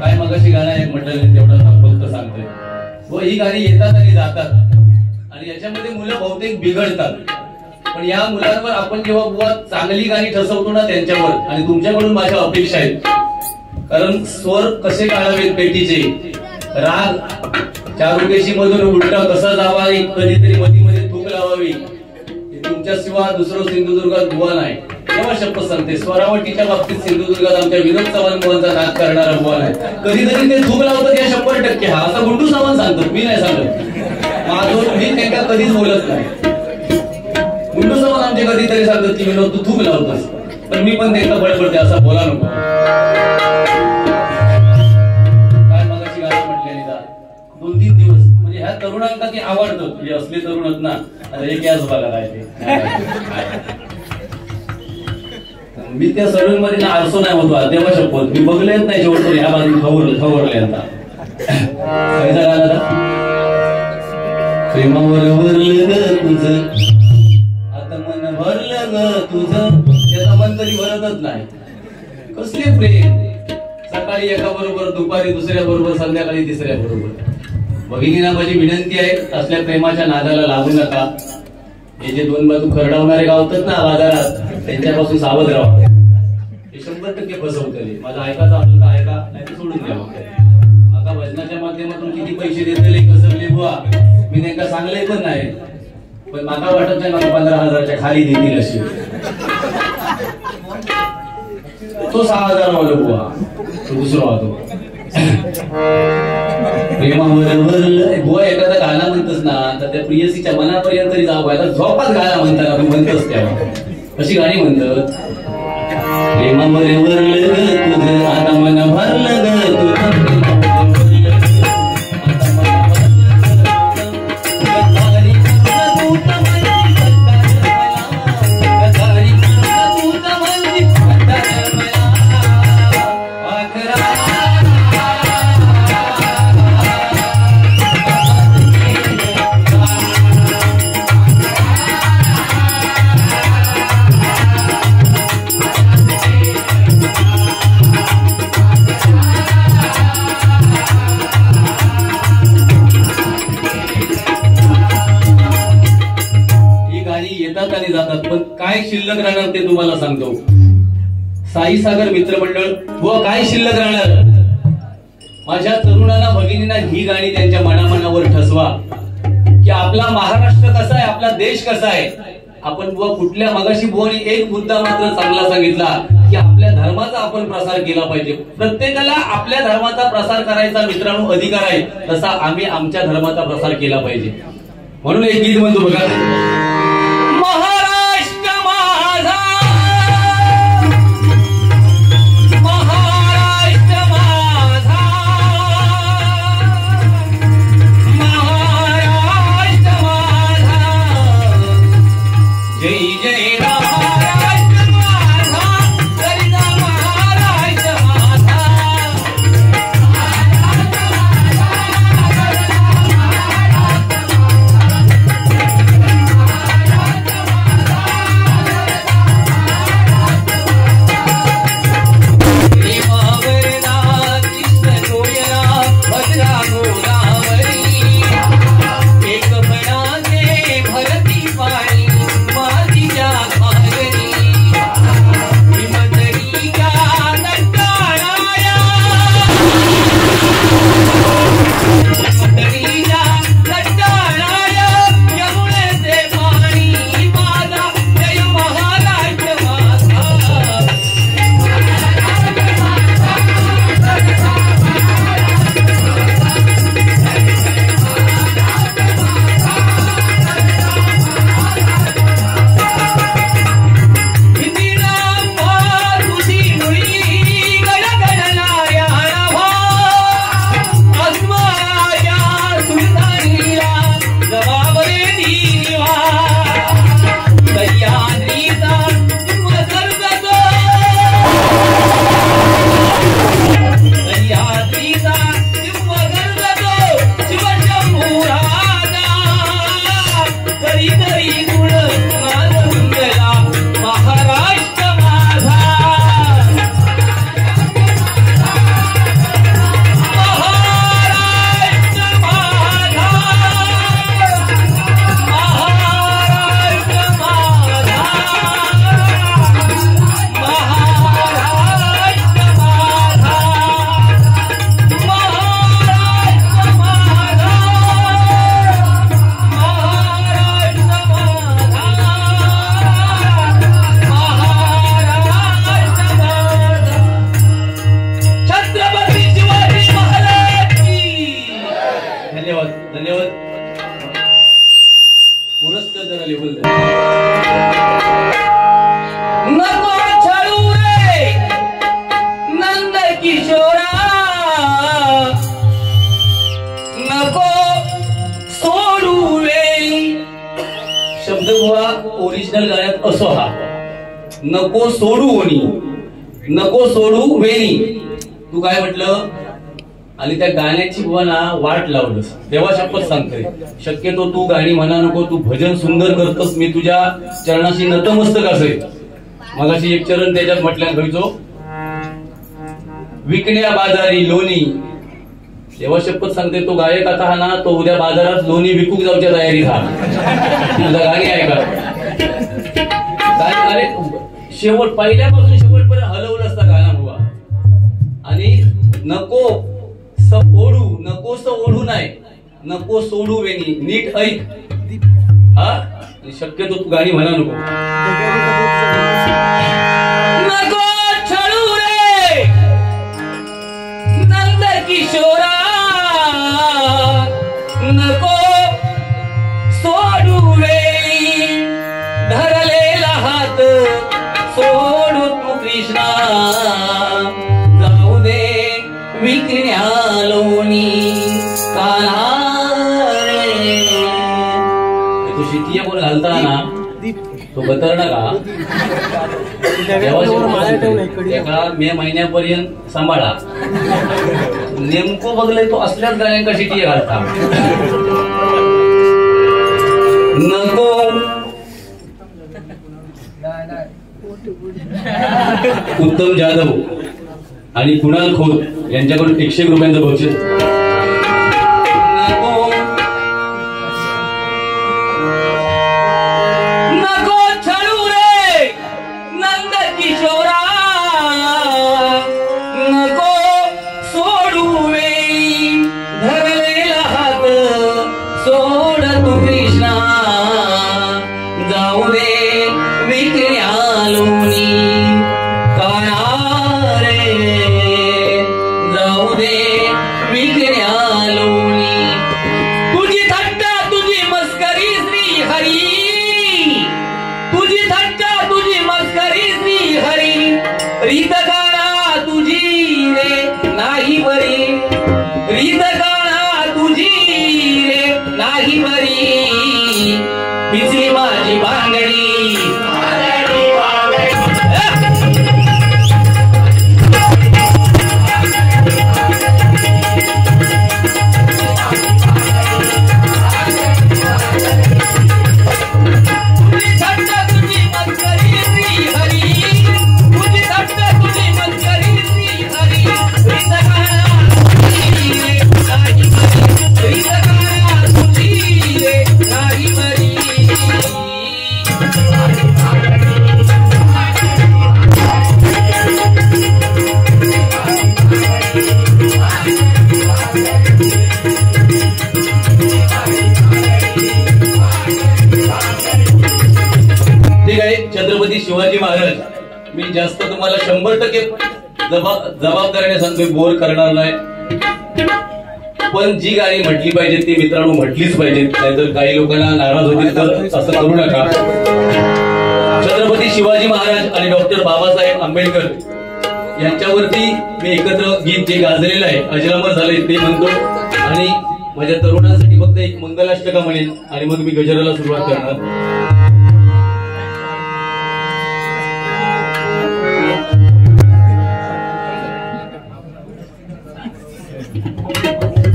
काय मगाशी गाणं एक म्हटलं तेवढं फक्त सांगतोय. व ही गाणी येतात आणि जातात आणि याच्यामध्ये मुलं बहुतेक बिघडतात. पण या मुलांवर आपण जेव्हा बुवा चांगली गाणी ठसवतो ना त्यांच्यावर, आणि तुमच्याकडून माझ्या अपेक्षा आहेत, कारण स्वर कसे काढावेत पेटीचे, राग चारुकेशी मधून उलटा कसा जावा, कधीतरी मध्ये थूक लावावी, तुमच्याशिवाय दुसरं सिंधुदुर्गात बुवा नाही. तेव्हा शपथ सांगते, स्वरावटीच्या बाबतीत सिंधुदुर्गात आमच्या विनोद चव्हाण बुवांचा नाद करणारा बुवा नाही. कधीतरी ते थूक लावतात या 100% हा, असं गुंडू सावंत सांगतात, मी नाही सांगत. माझं मी त्यांना कधीच बोलत नाही. गुंडू सावंत आमचे कधीतरी सांगतात की विनोद तू थूक लावतोस, पण मी पण त्यांना बळबळते असं बोला नको. काय मगाशी गाणं म्हटल्याने 2-3 दिवस म्हणजे ह्या तरुणांना ते आवडतं, म्हणजे असले तरुण आहेत ना, अरे कॅच बघा काय ते. मी त्या सलून मध्ये ना आरसो नाही होतो तेव्हा शपथ, मी बघलेच नाही शेवटतो ह्या बाजू खवरले आता. प्रेमावर भरलं ग तुझं, आता मन भरलं ग तुझं, त्याचं मन तरी भरतच नाही. कसले प्रेम, सकाळी एका बरोबर, दुपारी दुसऱ्या बरोबर, संध्याकाळी तिसऱ्या बरोबर. भगिनींना माझी विनंती आहे, असल्या प्रेमाच्या नादाला लागू नका. हे जे 2 बाजू खरडावणारे गावतात ना बाजारात, त्यांच्यापासून सावध राहा. हे 100% फसवतले. माझं ऐकायचं आपलं तर ऐका, नाही तर सोडून द्या. आता भजनाच्या माध्यमातून किती पैसे देतले कसले बुवा, मी त्यांना सांगले पण नाही, पण मला वाटत नाही मला 15,000च्या खाली देतील अशी. तो 6,000 वाला बुवा, तो दुसरा होतो. प्रेमावर भरलं बुवा, एखादा गाणं म्हणतच ना, तर त्या प्रियसीच्या मनापर्यंत तरी जाऊ. आता झोपात गाणं म्हणताना आपण म्हणतच तेव्हा अशी गाणी म्हणतात. प्रेमावर भरलं ग तुझं, आता मन भरलं ग तुझं, जातात. पण काय शिल्लक राहणार ते तुम्हाला सांगतो. साई सागर मित्रमंडळ व काय शिल्लक राहणार. माझ्या तरुणांना भगिनींना ही गाणी त्यांच्या मनामनावर ठसवा की आपला महाराष्ट्र कसा आहे, आपला देश कसा आहे. आपण बुवा कुठल्या मगाशी बुवानी एक मुद्दा मात्र चांगला सांगितला की आपल्या धर्माचा आपण प्रसार केला पाहिजे. प्रत्येकाला आपल्या धर्माचा प्रसार करायचा मित्रांनो अधिकार आहे, तसा आम्ही आमच्या धर्माचा प्रसार केला पाहिजे. म्हणून एक गीत म्हणतो बघा. महाराष्ट्र माझा, महाराष्ट्र माझा, महाराष्ट्र माझा, जय जय महाराष्ट्र माझा, गरिदा महाराष्ट्र माझा. महाराष्ट्र नको छळू रे नंद किशोरा, नको सोडू वेळी. शब्द बुवा ओरिजिनल गाण्यात असो हा, नको सोडू ओणी, नको सोडू वेणी. तू काय म्हटलं आणि त्या गाण्याची बुवा ना वाट लावलंस. देवा शपथ सांगतोय, शक्यतो तू गाणी म्हणा नको, तू भजन सुंदर करतोस, मी तुझ्या चरणाशी नतमस्तक असेल. मगाशी एक चरण त्याच्यात म्हटल्या घ्यायचो, विकण्या बाजारी लोणी. देवा शपथ सांगते, तो गायक आता हा ना, तो उद्या बाजारात लोणी विकूक जाऊच्या तयारी झाला. तुझं गाणी आहे का? अरे शेवट पहिल्यापासून शेवटपर्यंत हलवलं असता गाणं बुवा. आणि नको ओढू, नकोस ओढू नाही, नको सोडू वेणी. नीट ऐक हा, शक्यतो तू गाणी म्हणा नको. नको छळू रे नंद किशोरा, नको सोडू वेणी. धरलेला हात सोडू तू कृष्णा, जाऊ दे विकण्या लोणी काना रे. तो शिटिया बोल घालता ना, तो बतर का एका मे महिन्यापर्यंत सांभाळा. नेमकं बघलंय तो असल्याच गाण्यांका शिटिया घालता. नको उत्तम जाधव आणि कुणाल खोत यांच्याकडून 101 रुपयांचं बक्षीस. नको छळू रे नंद किशोरा, नको सोडू वेळी. धरलेला हात सोड तू कृष्णा, जाऊ दे विकण्या लोणी काना रे, जाऊ दे विकण्या लोणी. तुझी थट्टा तुझी मस्करी श्री हरी, तुझी थट्टा तुझी मस्करी श्री हरी. रीत काळा तुझी रे नाही बरी, रीत काळा तुझी रे नाही बरी. पिचली माझी बांगडी, छत्रपती शिवाजी महाराज. मी जास्त तुम्हाला 100% जबाबदारीने सांगतोय, बोर करणार नाही. पण जी गाणी म्हटली पाहिजे ती मित्रांनो म्हटलीच पाहिजे, नाहीतर काही लोकांना नाराज होतील, तर असं करू नका. छत्रपती शिवाजी महाराज आणि डॉक्टर बाबासाहेब आंबेडकर यांच्यावरती मी एकत्र गीत जे गाजलेलं आहे, अजरामर झालंय ते म्हणतो. आणि माझ्या तरुणांसाठी फक्त एक मंगलाष्टका म्हणेन आणि मग मी गजराला सुरुवात करणार.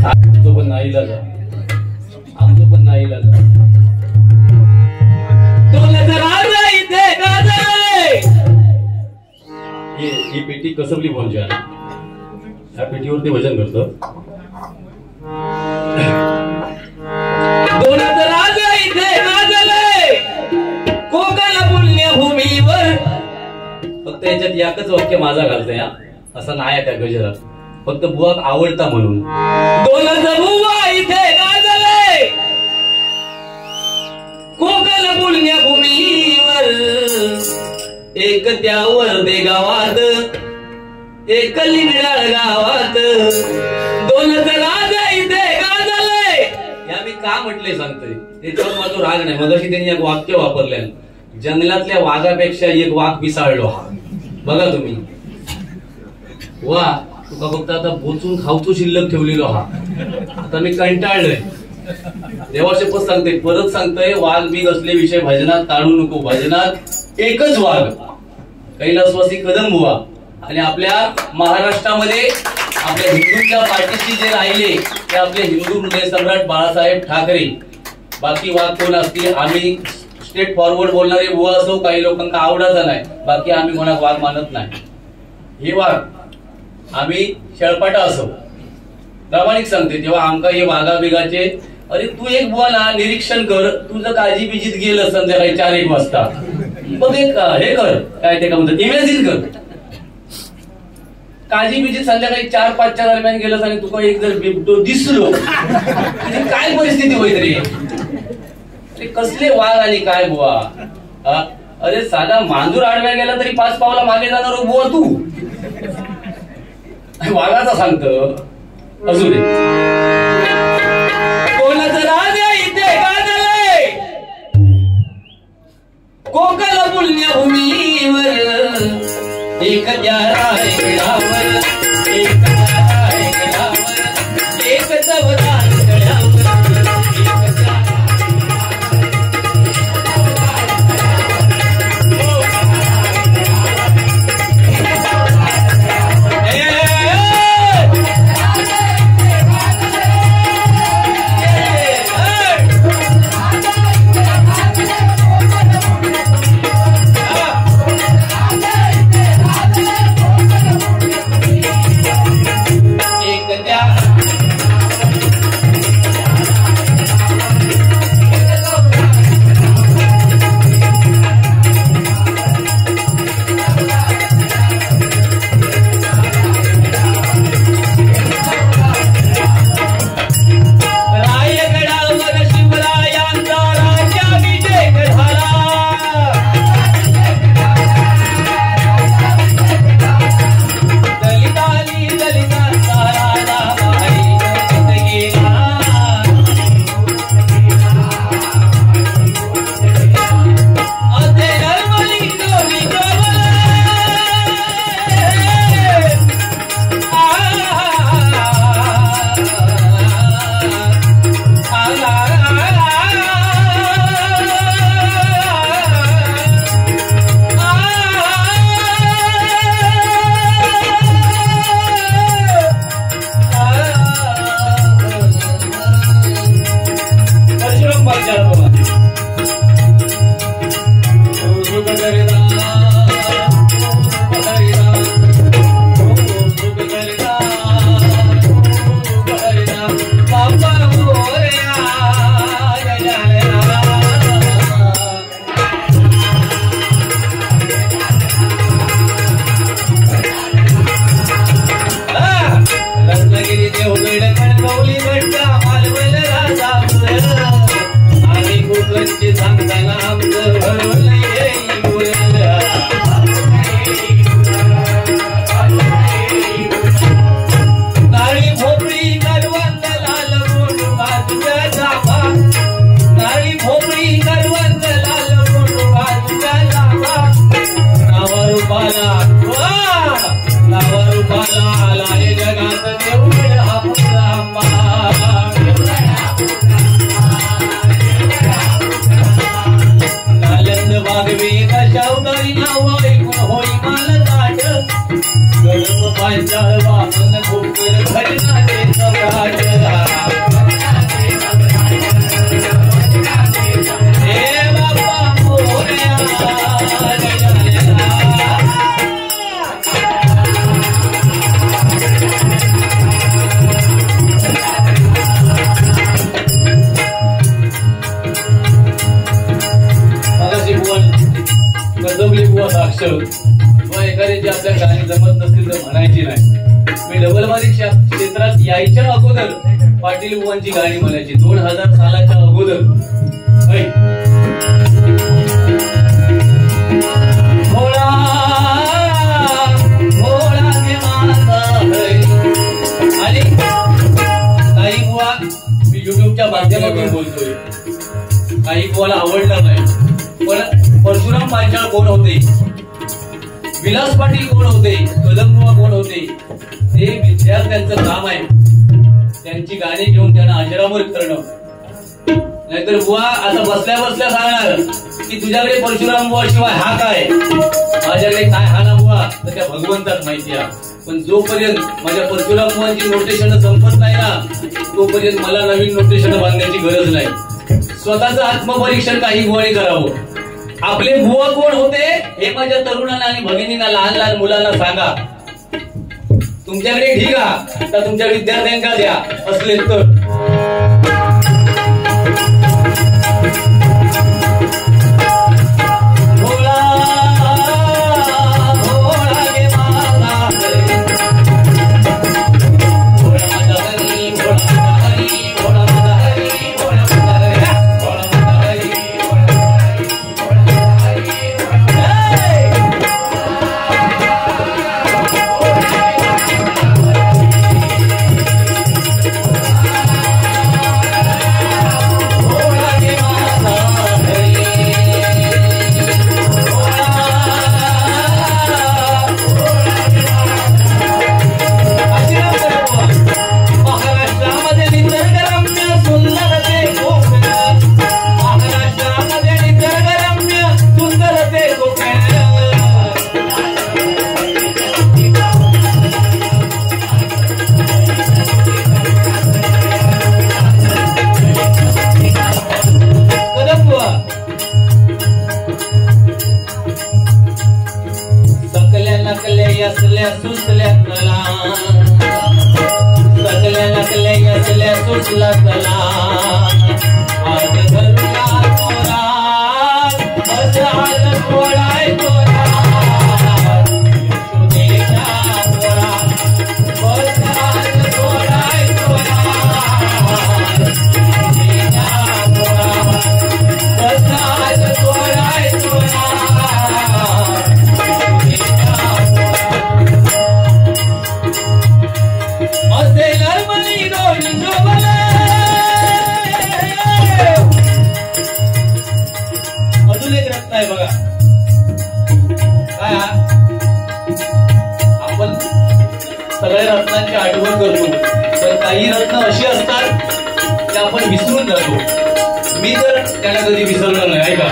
आमचं पण नाही लाजा, आमचं पण नाही लाजा. ही पेटी कसबली बोलच्या, ह्या पेटीवरती भजन करतो. कोकण पुण्यभूमीवर फक्त याच्यात एकच वाक्य माझा घालतोय, असं नाही त्या गजरात, फक्त बुवा आवडता म्हणून. बुवा इथे गाजले कोकण पुण्यभूमीवर, एक त्यावर दे गावात, एक लिंगडाळ गावात, दोन राज इथे गाजले. या मी का म्हटले सांगतोय, त्याच्यावर माझा राग नाही. मगाशी त्यांनी एक वाक्य वापरलंय, जंगलातल्या वाघापेक्षा एक वाघ पिसाळलो हा. बघा तुम्ही वा तुका फक्त आता बोचून खावतो शिल्लक ठेवलेलो हा. आता मी कंटाळलोय. देवाचे पद सांगते, परत सांगतोय, वाघ बीग असले विषय भजनात काढू नको. भजनात एकच वाघ कैलासवासी कदम बुवा. आणि आपल्या महाराष्ट्रामध्ये आपल्या हिंदूंच्या पाठीशी जे राहिले ते आपले हिंदू हृदय सम्राट बाळासाहेब ठाकरे. बाकी वाघ कोण असतील, आम्ही स्ट्रेट फॉरवर्ड बोलणारे बुवा असो, काही लोकांना आवडायचा नाही, बाकी आम्ही कोणाक वाघ मानत नाही. हे वाघ आम्ही शेळपाटा असो. प्रामाणिक सांगते, तेव्हा आमका हे वाघा बिगाचे, अरे तू एक बुवा ना निरीक्षण कर, तुझं काळजी बिजीत गेलं संध्याकाळी 4-1 वाजता, मग एक हे कर, काय ते का म्हणतात, इमॅजिन कर, काळजी बिजीत संध्याकाळी 4-5च्या दरम्यान गेलं आणि तुका एक जर बिबटो दिसलो काय परिस्थिती होईल रे. कसले वाघ आणि काय बुवा. अरे साधा मांजूर आडव्या गेला तरी 5 पावला मागे जाणार बुवा तू. वाघाचा सांगत असू दे. कोणाचं राजा इथे गाजलंय कोकण पुण्यभूमीवर, एक त्या रायगडावर, एक त्या रायगडावर, एक चवदार गडावर, एखाद्याची आपल्या गाणी जमत नसतील तर म्हणायची नाही. मी डबल मालिक क्षेत्रात यायच्या अगोदर पाटील बुवांची गाणी म्हणायची 2000 सालाच्या अगोदर. आणि काही बुवा मी युट्यूबच्या माध्यमातून बोलतोय, काही बुवाला आवडलं नाही, पण परशुराम कोण होते, विलास पाटील कोण होते, कदम बुवा कोण होते, ते विद्यार्थ्यांचं काम आहे त्यांची गाणी घेऊन त्यांना अजरामर करणं. नाहीतर बुवा आता बसल्या बसल्या सांगणार की तुझ्याकडे परशुराम बुवा शिवाय हा काय, माझ्याकडे काय हा ना बुवा, तर त्या भगवंतात माहिती आहे. पण जोपर्यंत माझ्या परशुराम बुवांची नोटेशन संपत नाही ना तोपर्यंत मला नवीन नोटेशन बांधण्याची गरज नाही. स्वतःचं आत्मपरीक्षण काही बुवाने करावं. आपले बुवा कोण होते हे माझ्या तरुणांना आणि भगिनींना लहान लहान मुलांना सांगा. तुमच्याकडे ठीक आहे तर तुमच्या विद्यार्थ्यांना द्या असले तर. आपण सगळ्या रत्नांची आठवण करतो तर काही रत्न अशी असतात की आपण विसरून जातो. मी तर त्यांना कधी विसरणार नाही. ऐका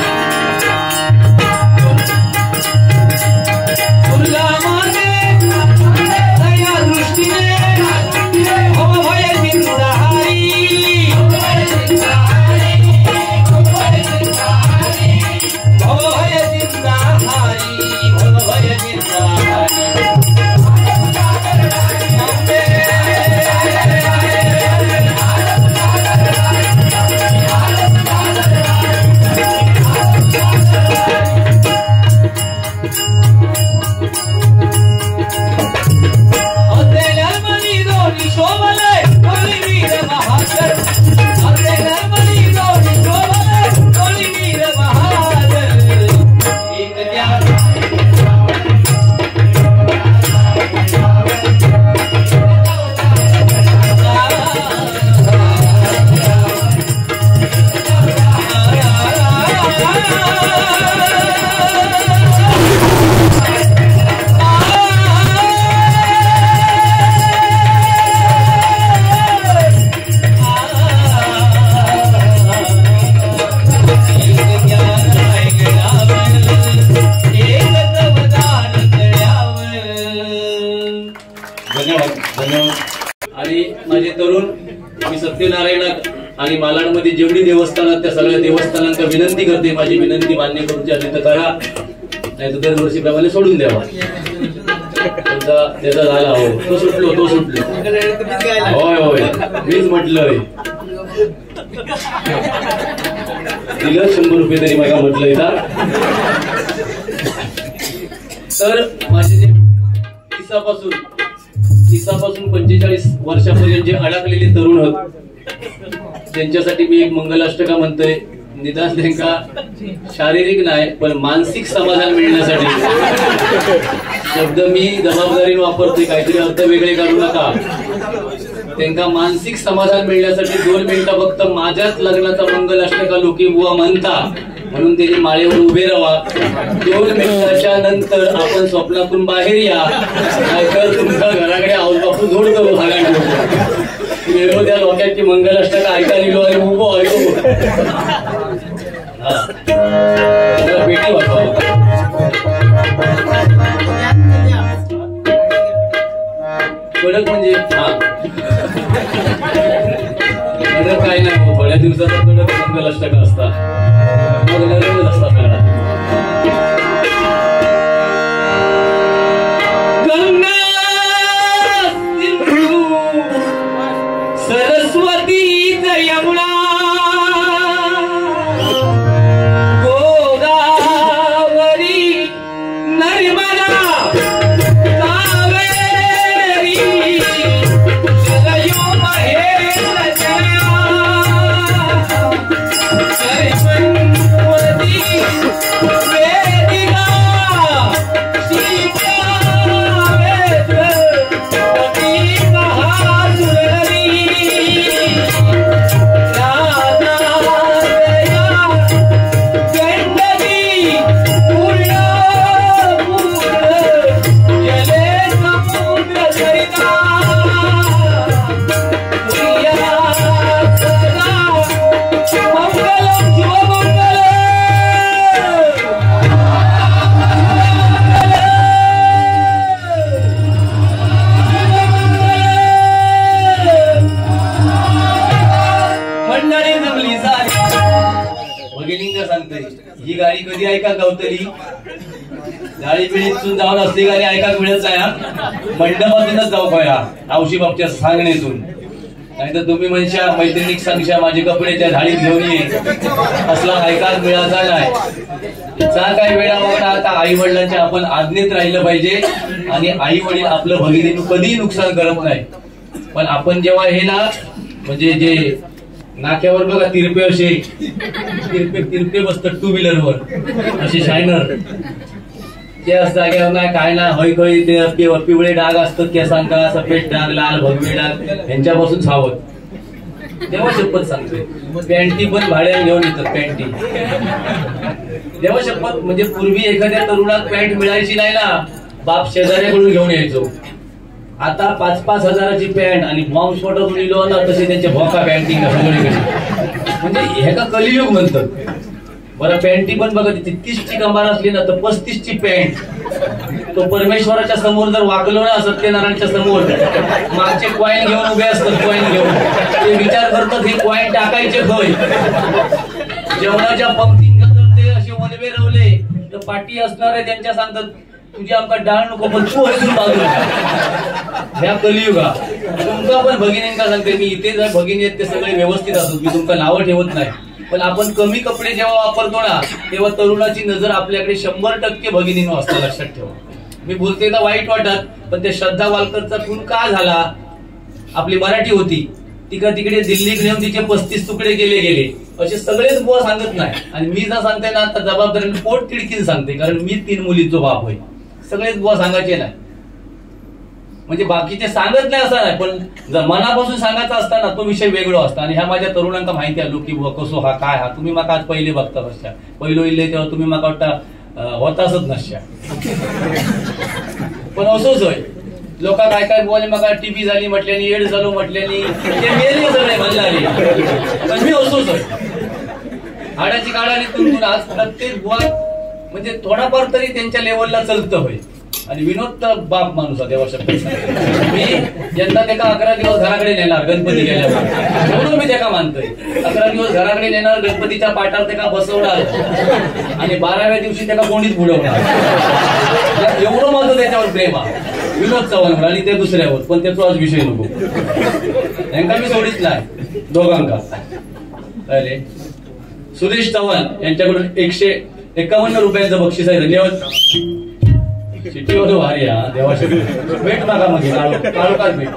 आणि माझे तरुण मी सत्यनारायण आणि मालाडमध्ये जेवढी देवस्थानात त्या सगळ्या देवस्थानांना विनंती करते, माझी विनंती मान्य करूची असेल तर करा, नाही तर दरवर्षीप्रमाणे सोडून द्यावा. त्याचा झाला हो तो सुटलो होय होय मीच म्हटलंय दिलं 100 रुपये तरी मला म्हटलंय का. तर माझे जे 30 पासून 45 वर्षापर्यंत जे अडकलेले तरुण होत त्यांच्यासाठी मी एक मंगलाष्टका म्हणतोय. निदान त्यांना शारीरिक नाही पण मानसिक समाधान मिळण्यासाठी शब्द मी जबाबदारीने वापरतोय, काहीतरी अर्थ वेगळे काढू नका. त्यांना मानसिक समाधान मिळण्यासाठी 2 मिनिटं फक्त माझ्याच लग्नाचा मंगलाष्टका लोकी बुवा म्हणता म्हणून त्याची माळेवर उभे राहा. 2 मिनिटाच्या नंतर आपण स्वप्नातून बाहेर या, नाहीतर तुमच्या घराकडे आऊबापू जोड करू गेलो. त्या लोकांची मंगलाष्टक ऐकायला गेलो आणि उभो ऐकू भेटी वाटवा. कडक म्हणजे कडक काय नाही, थोड्या दिवसाचा कडक मंगलाष्टक असतात, मग नरमच असतात सगळा. गंगा सिंधू सरस्वती यमुना गोदावरी नर्मदा ही गाडी कधी ऐका गवतली गाडी पिढीतून जाऊन असली गाडी ऐका मिळत नाही. मंडपातूनच जाऊ पाया आवशी बाबच्या सांगण्यातून, नाहीतर तुम्ही म्हणशा मैत्रिणीक सांगशा माझे कपडे त्या धाडीत घेऊन ये, असला ऐकाच मिळाचा नाही. चा काय वेळा बघा. आता आई वडिलांच्या आपण आज्ञेत राहिलं पाहिजे आणि आई वडील आपलं भगिनीनं कधीही नुकसान करत नाही. पण आपण जेव्हा हे ना म्हणजे जे नाक्यावर बघा तिरपे असे तिरपे बसतात 2 व्हीलरवर असे शायनर ते जाग्यावर नाही काय ना हय खय ते पिवळे डाग असतात केसांका, सफेद डाग, लाल भगवे डाग, यांच्यापासून सावध. तेव्हा शपथ सांगते. पॅन्टी पण भाड्याने घेऊन येतात पॅन्टी. तेव्हा शपथ म्हणजे पूर्वी एखाद्या तरुणात पॅन्ट मिळायची नाही ना, बाप शेजाऱ्याकडून घेऊन यायचो. आता 5-5 हजाराची पॅन्ट आणि बॉम्ब स्फोटातून लिहिलो ना तसे त्यांचे भोका पॅन्टिंग सगळीकडे. म्हणजे हे का कलियुग म्हणतात. बरं पॅन्टी पण बघा 30ची कमार असली ना तर 35ची पॅन्ट. तो परमेश्वराच्या समोर जर वाकलो ना सत्यनारायणच्या समोर, मागचे कॉईन घेऊन उभे असतात. कॉईन घेऊन ते विचार करतात हे कॉईन टाकायचे खय. जेवणाच्या पंक्तींना जर ते असे वनवे रवले तर पाठी असणारे त्यांच्या सांगतात तुझी आमका डाळ नको पण तू हसून बाजूला. ह्या कलियुगा तुमका पण भगिनींका सांगते मी, इथे जर भगिनी आहेत ते सगळे व्यवस्थित असतात, मी तुमका नावं ठेवत नाही. पण आपण कमी कपडे जेव्हा वापरतो ना तेव्हा तरुणाची नजर आपल्याकडे 100% भगिनीनं असतं, लक्षात ठेवा. मी बोलते ना वाईट वाटत, पण ते श्रद्धा वालकरचा खून का झाला. आपली मराठी होती तिका तिकडे दिल्लीत नेऊन तिचे 35 तुकडे गेले असे सगळेच बुवा सांगत नाही. आणि मी जर सांगते ना तर जबाबदारीने पोट तिडकीन सांगते, कारण मी 3 मुलींचो बाप होय. सगळेच बुवा सांगायचे नाही म्हणजे बाकीचे सांगत नाही असं नाही, पण जर मनापासून सांगायचं असताना तो विषय वेगळा असता. आणि ह्या माझ्या तरुणांना माहिती आहे की बुवा कसो हा काय हा. तुम्ही माका आज पहिले बघता कशा पहिलो इल्ले तेव्हा तुम्ही माका वाटता होताच नसशा. पण असोच होय. लोक काय काय बोले मग टीव्ही झाली म्हटल्यानी, एड झालो म्हटल्यानी, ते मेले सगळे म्हणले. पण मी असोच होय. हाडाची काढाली तुमतून आज प्रत्येक बुवा म्हणजे थोडाफार तरी त्यांच्या लेवलला चलतं होय. आणि विनोद तर बाप माणूस देवा शब्द. मी यंदा त्याला 11 दिवस घराकडे नेणार गणपती गेल्यावर, म्हणून मी त्याला मानतोय. 11 दिवस घराकडे नेणार, गणपतीच्या पाठावर त्याला बसवणार आणि 12व्या दिवशी त्याला कोणीच बुडवणार. एवढं माझं त्याच्यावर प्रेम आहे विनोद चव्हाणवर आणि ते दुसऱ्यावर. पण त्याचा आज विषय नको, यांका मी सोडीच नाही दोघांका. अरे सुरेश चव्हाण यांच्याकडून 151 रुपयांचं बक्षीस आहे. धन्यवाद. सिटी होतो भारी हा देवाशी भेट मागा मध्ये काळोखात भेट.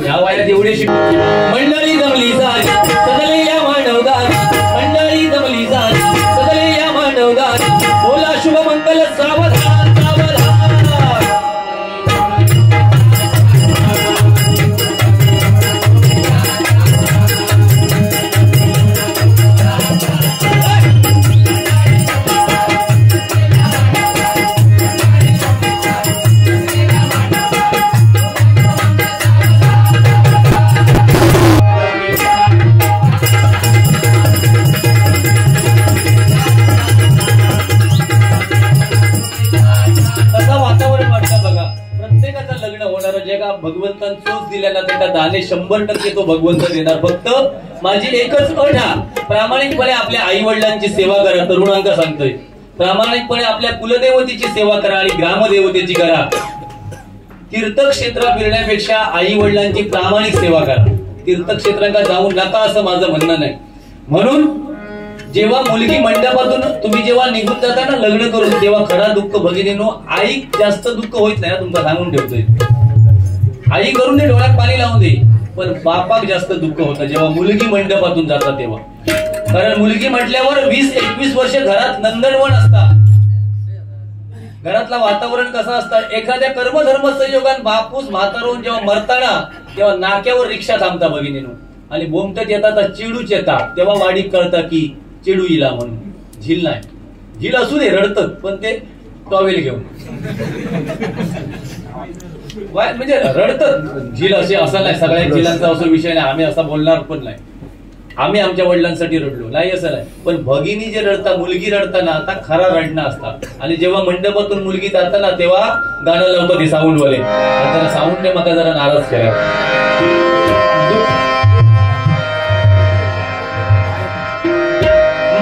या वयात एवढी मंडळी जमली झाली सगळे या मानवगारी. मंडळी जमली झाली सगळे या मानवगारी. बोला शुभ मंगल सावधान सावधान. का भगवंतान चोच दिल्या ना त्याला दाने 100% तो भगवंत देणार. फक्त माझी एकच अट हा, प्रामाणिकपणे आपल्या आई वडिलांची सेवा करा. तरुणांका सांगतोय, प्रामाणिकपणे आपल्या कुलदेवतेची सेवा करा आणि ग्रामदेवतेची करा. तीर्थक्षेत्र फिरण्यापेक्षा आई वडिलांची प्रामाणिक सेवा करा. तीर्थक्षेत्रांका जाऊ नका असं माझं म्हणणं नाही. म्हणून जेव्हा मुलगी मंडपातून तुम्ही जेव्हा निघून जाता ना लग्न करून, तेव्हा खरा दुःख भगिनीनो आई जास्त दुःख होत नाही. तुमचा सांगून ठेवतोय, आई करून दे, डोळ्यात पाणी लावून दे, पण बापाक जास्त दुःख होतं जेव्हा मुलगी मंडपातून जातात तेव्हा. कारण मुलगी म्हटल्यावर 20-21 वर्ष घरात नंदनवन असतात. घरातलं वातावरण कसं असतं, एखाद्या कर्मधर्म संयोगान बापूस म्हातारून जेव्हा मरताना तेव्हा नाक्यावर रिक्षा थांबता भगिनीनो आणि बोमटत येतात, चिडूच येतात. तेव्हा वाडीत कळतं की चिडू इला म्हणून. झील नाही, झील असू दे रडतात पण ते टॉवेल घेऊन म्हणजे रडतात. झील असे असं नाही, सगळ्या झिलांचा असं विषय नाही, आम्ही असा बोलणार पण नाही. आम्ही आमच्या वडिलांसाठी रडलो नाही असं नाही, पण भगिनी जे रडता, मुलगी रडताना आता खरा रडणं असतात. आणि जेव्हा मंडपातून मुलगी जाताना तेव्हा गाणं लावतं ते साऊंड वाले. आता साऊंडने मला जरा नाराज केला.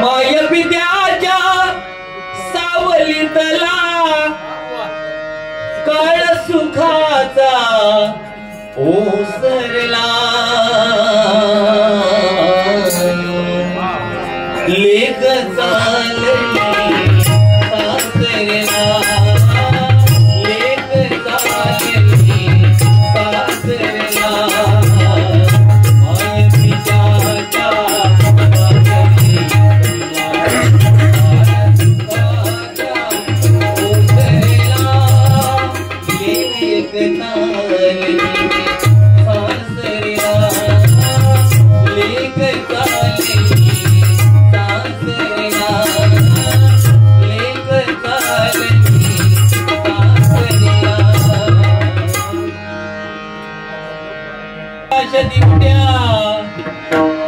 माय विद्याच्या सावलीतला काळ सुखाचा ओसरला, लेख चालली सासरला, लेख चालली सासरला. माय विद्याच्या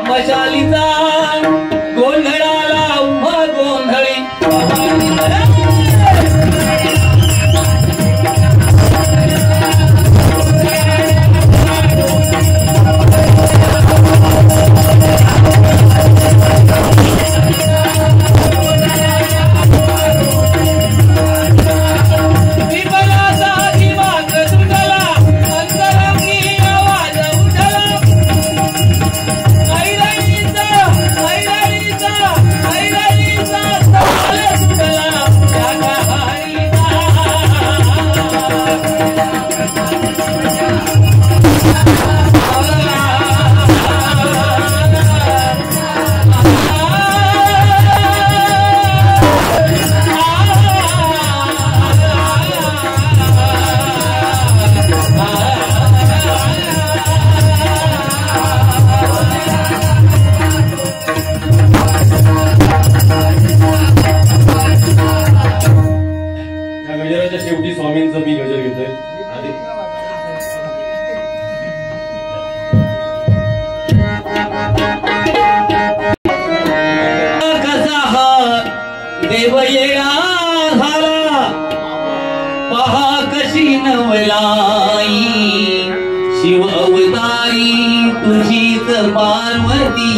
मशालीचा गोंधळाला उभा गोंधळी. शेवटी स्वामींचं मी गजर घेतोय. कसा हा देव येळा झाला, पहा कशी नवलाई, शिव अवतारी तुझीच पार्वती,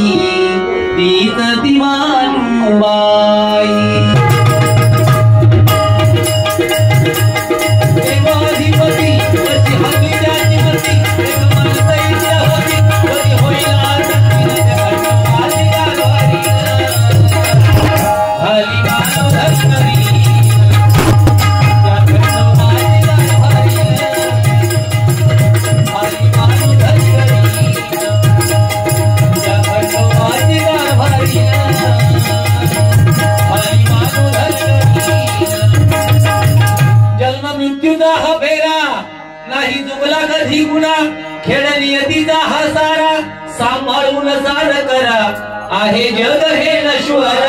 तीच दिवाणूबाई. हा फेरा नाही जुगला कधी गुणा, खेळ नियतीचा हा सारा, सांभाळून सार करा, आहे जग हे नश्वर.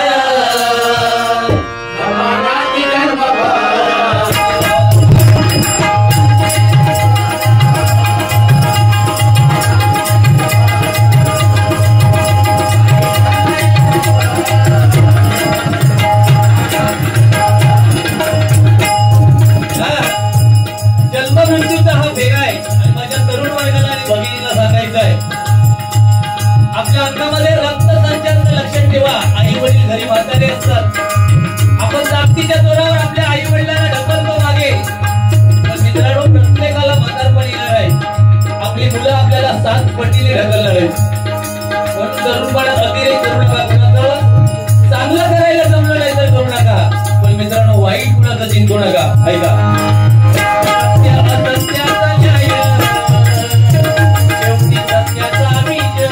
पट्टीने ढकललंय. म्हणून तरुणपणात अतिरेक करू नका. कुणाचं चांगलं करायला जमलं नाही तर करू नका, पण मित्रांनो वाईट कुणाचं चिंतू नका. ऐका, सत्याचा न्याय शेवटी सत्याचा विजय.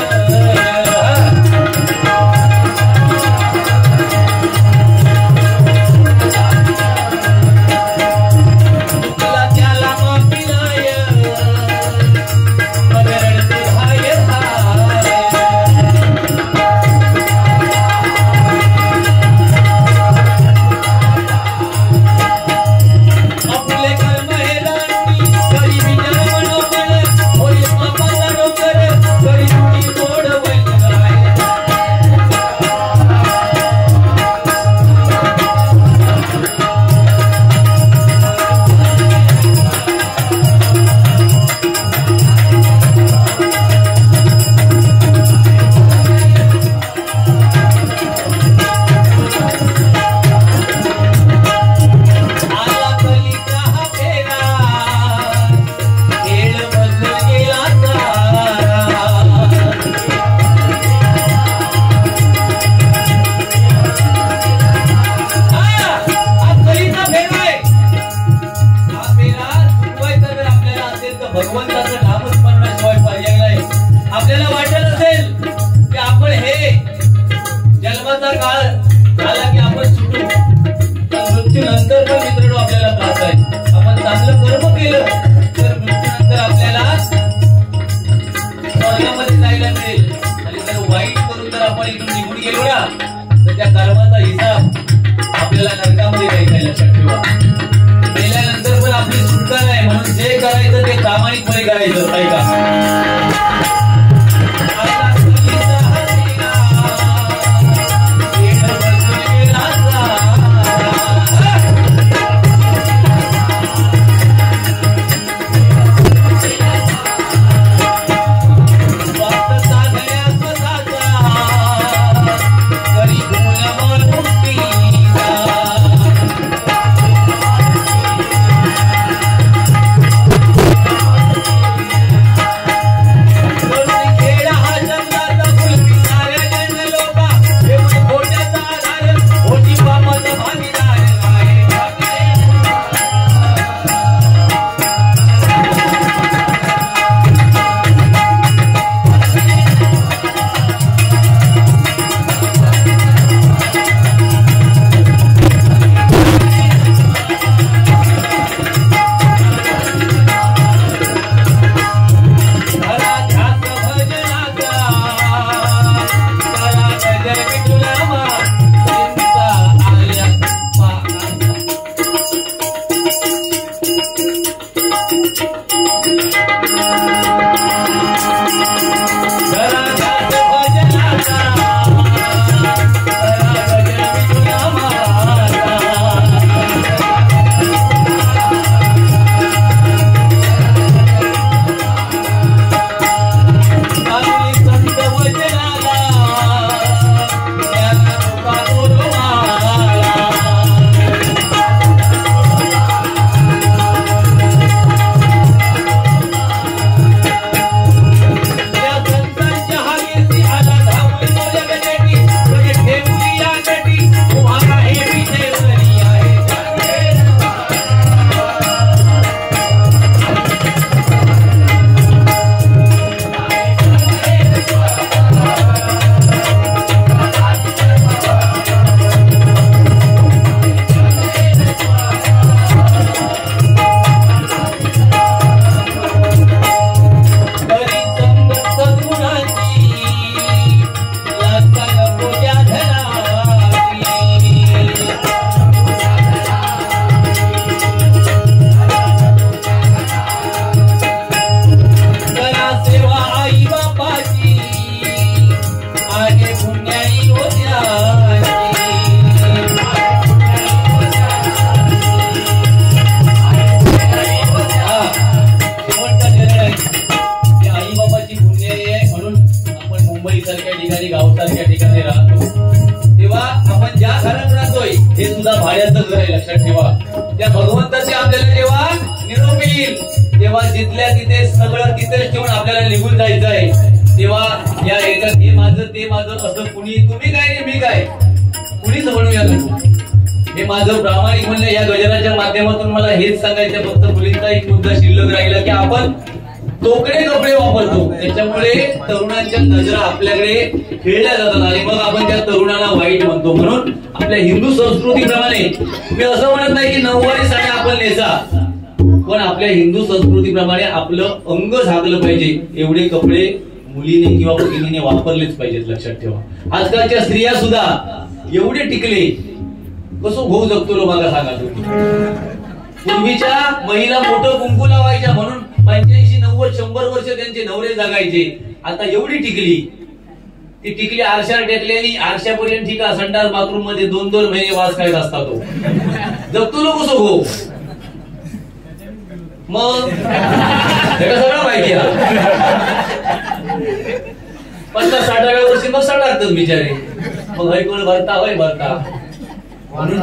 भगवंताचं नामच म्हणण्याशिवाय पर्याय नाही. आपल्याला वाटत असेल की आपण हे जन्माचा काळ झाला की आपण सुटू, पण मृत्यूनंतर पण मित्रांनो आपल्याला त्रास आहे. आपण चांगलं कर्म केलं तर मृत्यूनंतर आपल्याला स्वर्गामध्ये जायला मिळेल, आणि जर वाईट करून जर आपण इथून निघून गेलो ना तर त्या कर्माचा हिसाब आपल्याला नरकामध्ये द्यायचा. लक्षात ठेवा, गेल्यानंतर पण आपली सुटका नाही. म्हणून जे करायचं ते प्रामाणिकपणे करायचं. ऐका, करी त्याचं घर आहे, लक्षात ठेवा. त्या भगवंताचे आपल्याला जेव्हा निरोप येईल तेव्हा जिथल्या तिथे सगळं तिथेच ठेवून आपल्याला निघून जायचं आहे. तेव्हा या एका हे माझं ते माझं असं कुणी तुम्ही काय नाही मी काय कुणीच म्हणूया नको. हे माझं प्रामाणिक म्हणणं. या गजराच्या माध्यमातून मला हेच सांगायचं, फक्त मुलींचा एक मुद्दा शिल्लक राहिला की आपण तोकडे कपडे वापरतो, त्याच्यामुळे तरुणांच्या नजरा आपल्याकडे खेळल्या जातात आणि मग आपण त्या तरुणाला वाईट म्हणतो. म्हणून आपल्या हिंदू संस्कृतीप्रमाणे मी असं म्हणत नाही की नऊवारी साड्या आपण नेसा, पण आपल्या हिंदू संस्कृतीप्रमाणे आपलं अंग झाकलं पाहिजे एवढे कपडे मुलीने किंवा मुलीने वापरलेच पाहिजेत, लक्षात ठेवा. आजकालच्या स्त्रिया सुद्धा एवढे टिकले, कसं भाऊ जगतो लो मला सांगा तुम्ही. पूर्वीच्या महिला मोठं कुंकू लावायच्या म्हणून 85, 90, 100 वर्ष त्यांचे नवरे जगायचे. आता एवढी टिकली, ती टिकली आरशावर टेकली आणि आरशापर्यंत ठीक आहे, संडास बाथरूम मध्ये 2-2 महिने वास खायला असतात. तो जगतो लो कसं भाऊ. मग सगळं माहिती आहे. 50-60व्या वर्षी मग सडाकतात बिचारे. मग हयकोण भरता होय भरता म्हणून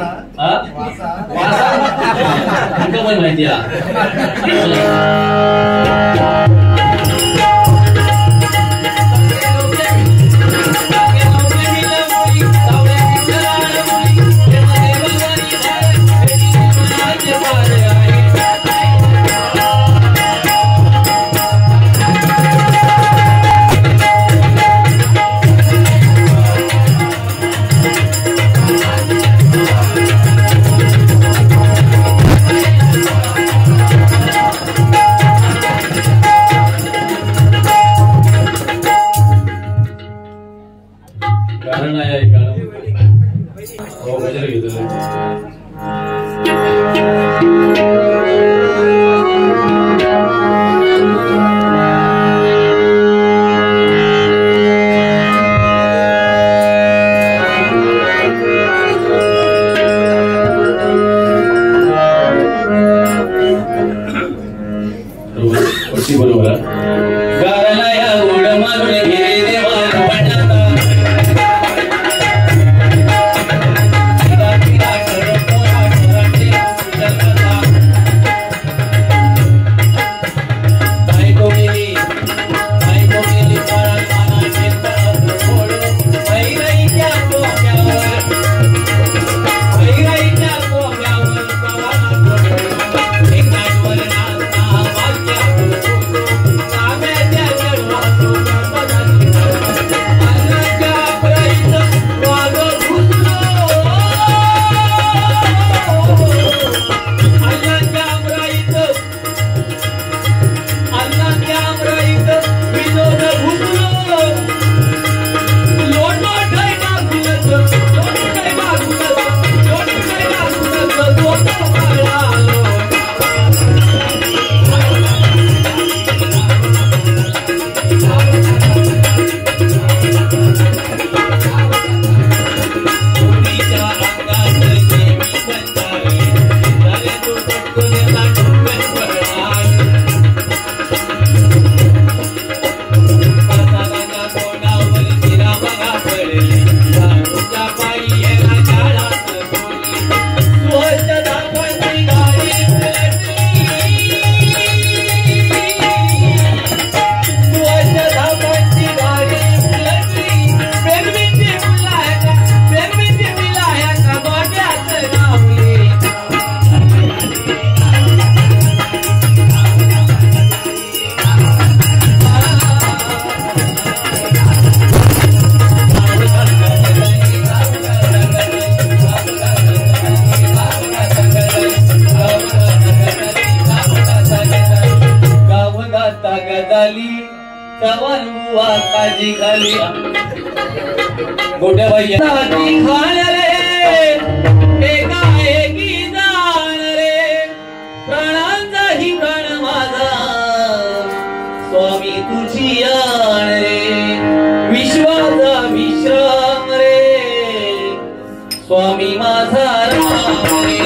पण माहिती काजी खाली गोट्या बाई खाण रे एका एकी जाण रे प्राणांचा ही प्राण माझा स्वामी तुझी आण रे विश्वाचा विश्राम रे स्वामी माझा राम रे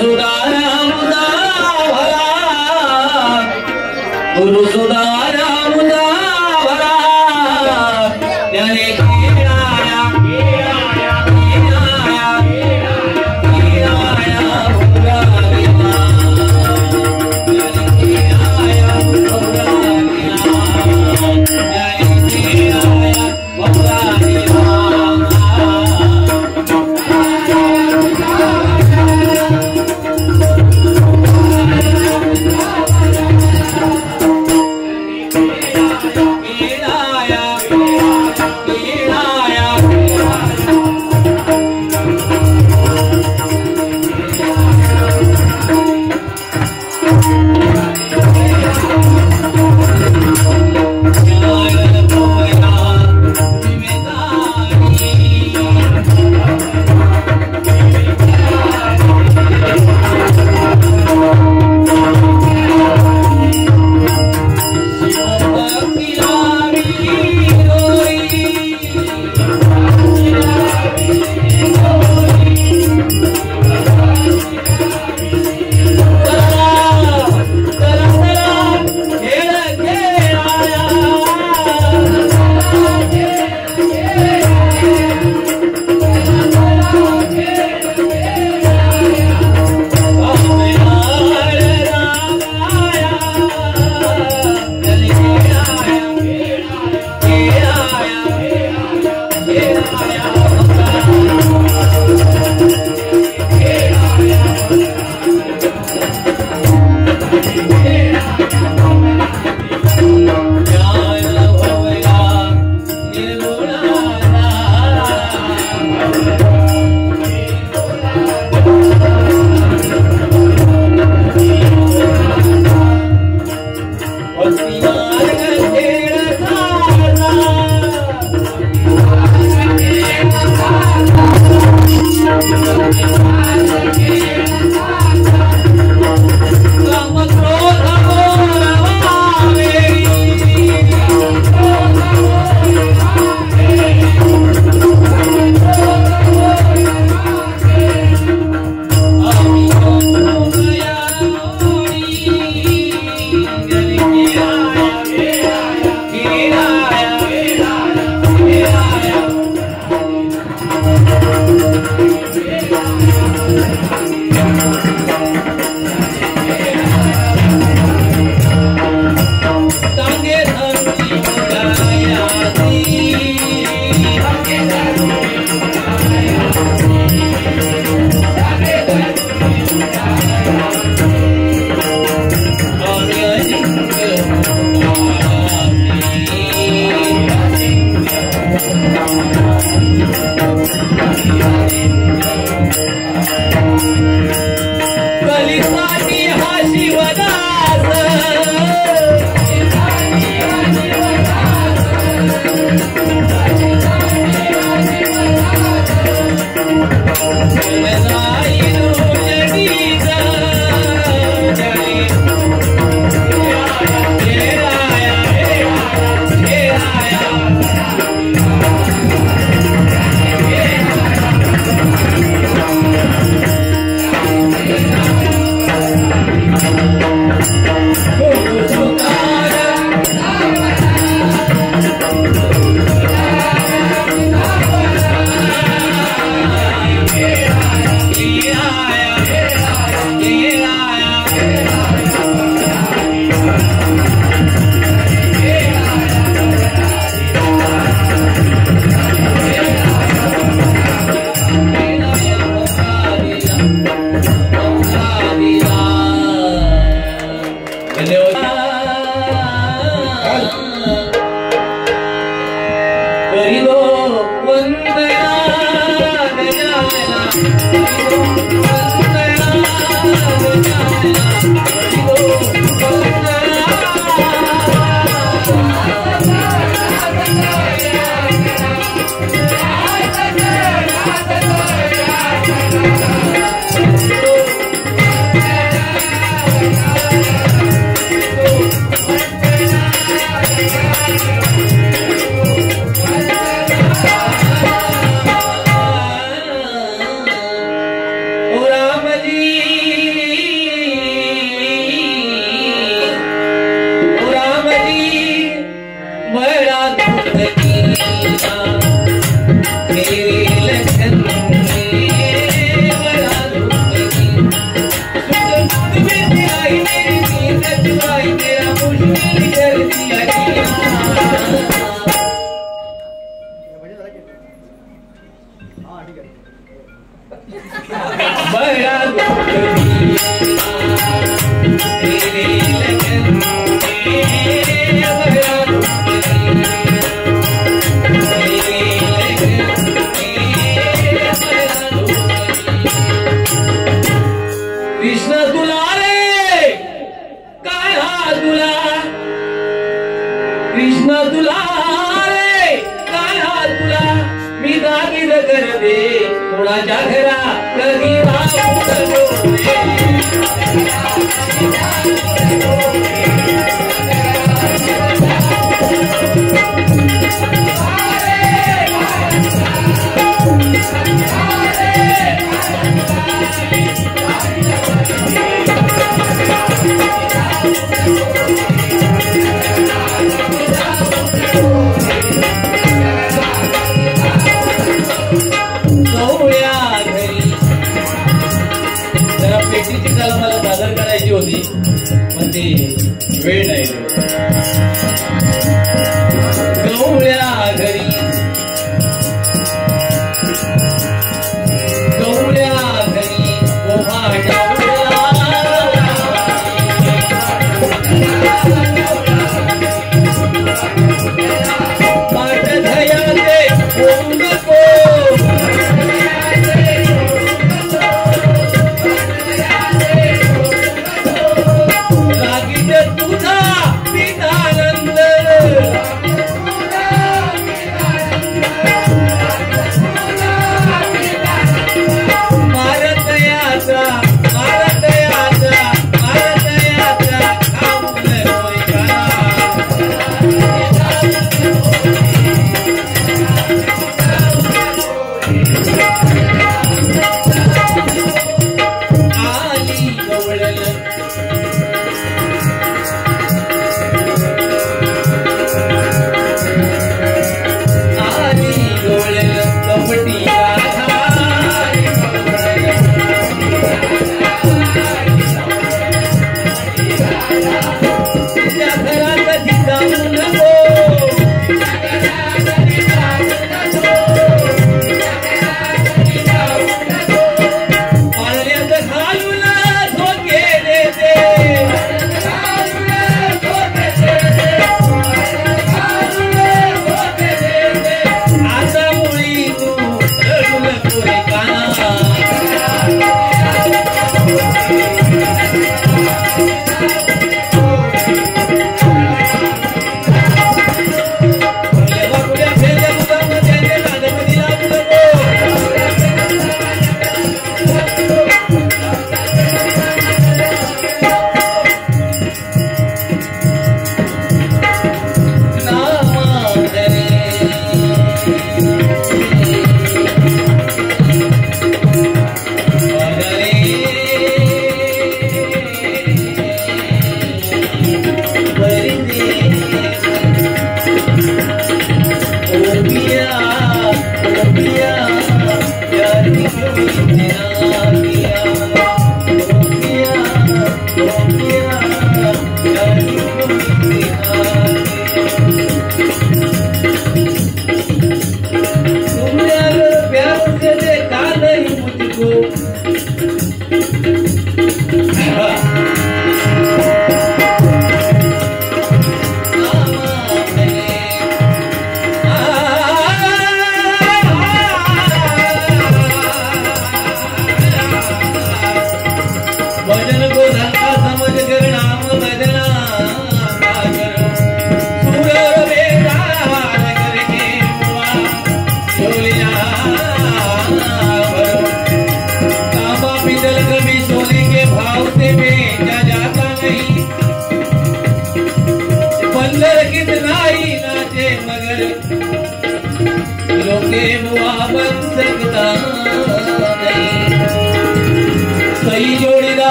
सुधारा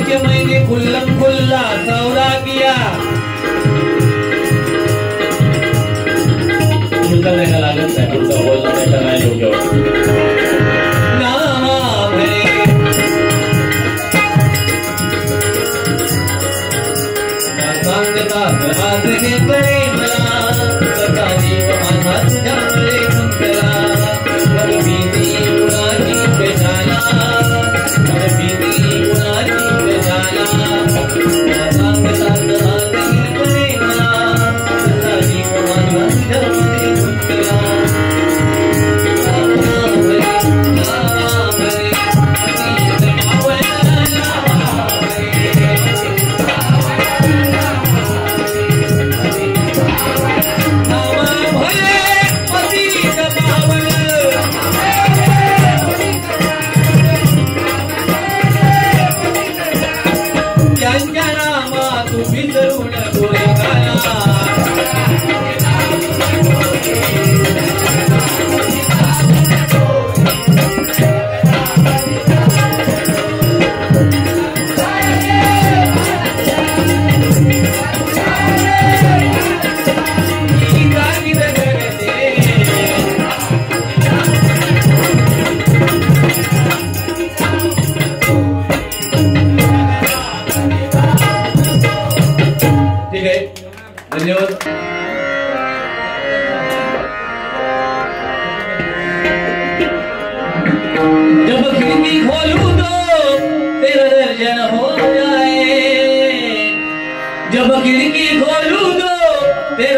के मैंने खुल्लम खुल्ला सौदा किया। उनका लेना लागत है, उनका बोलना बेटा नहीं योग्य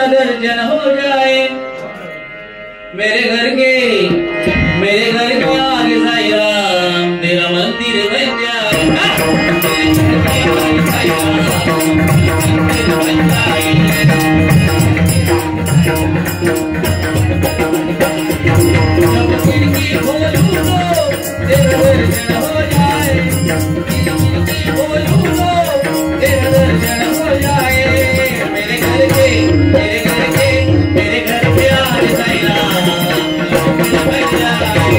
दर्जन हो जाए। मेरे घर के आगे साईं राम तेरा मंदिर बन जाए। जब खिड़की खोलूं तो तेरा दर्जन हो जाए। खिड़की खोलूं तो तेरा दर्जन हो जाए। मेरे घर के आगे साईं राम बन जाए।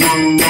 Thank you.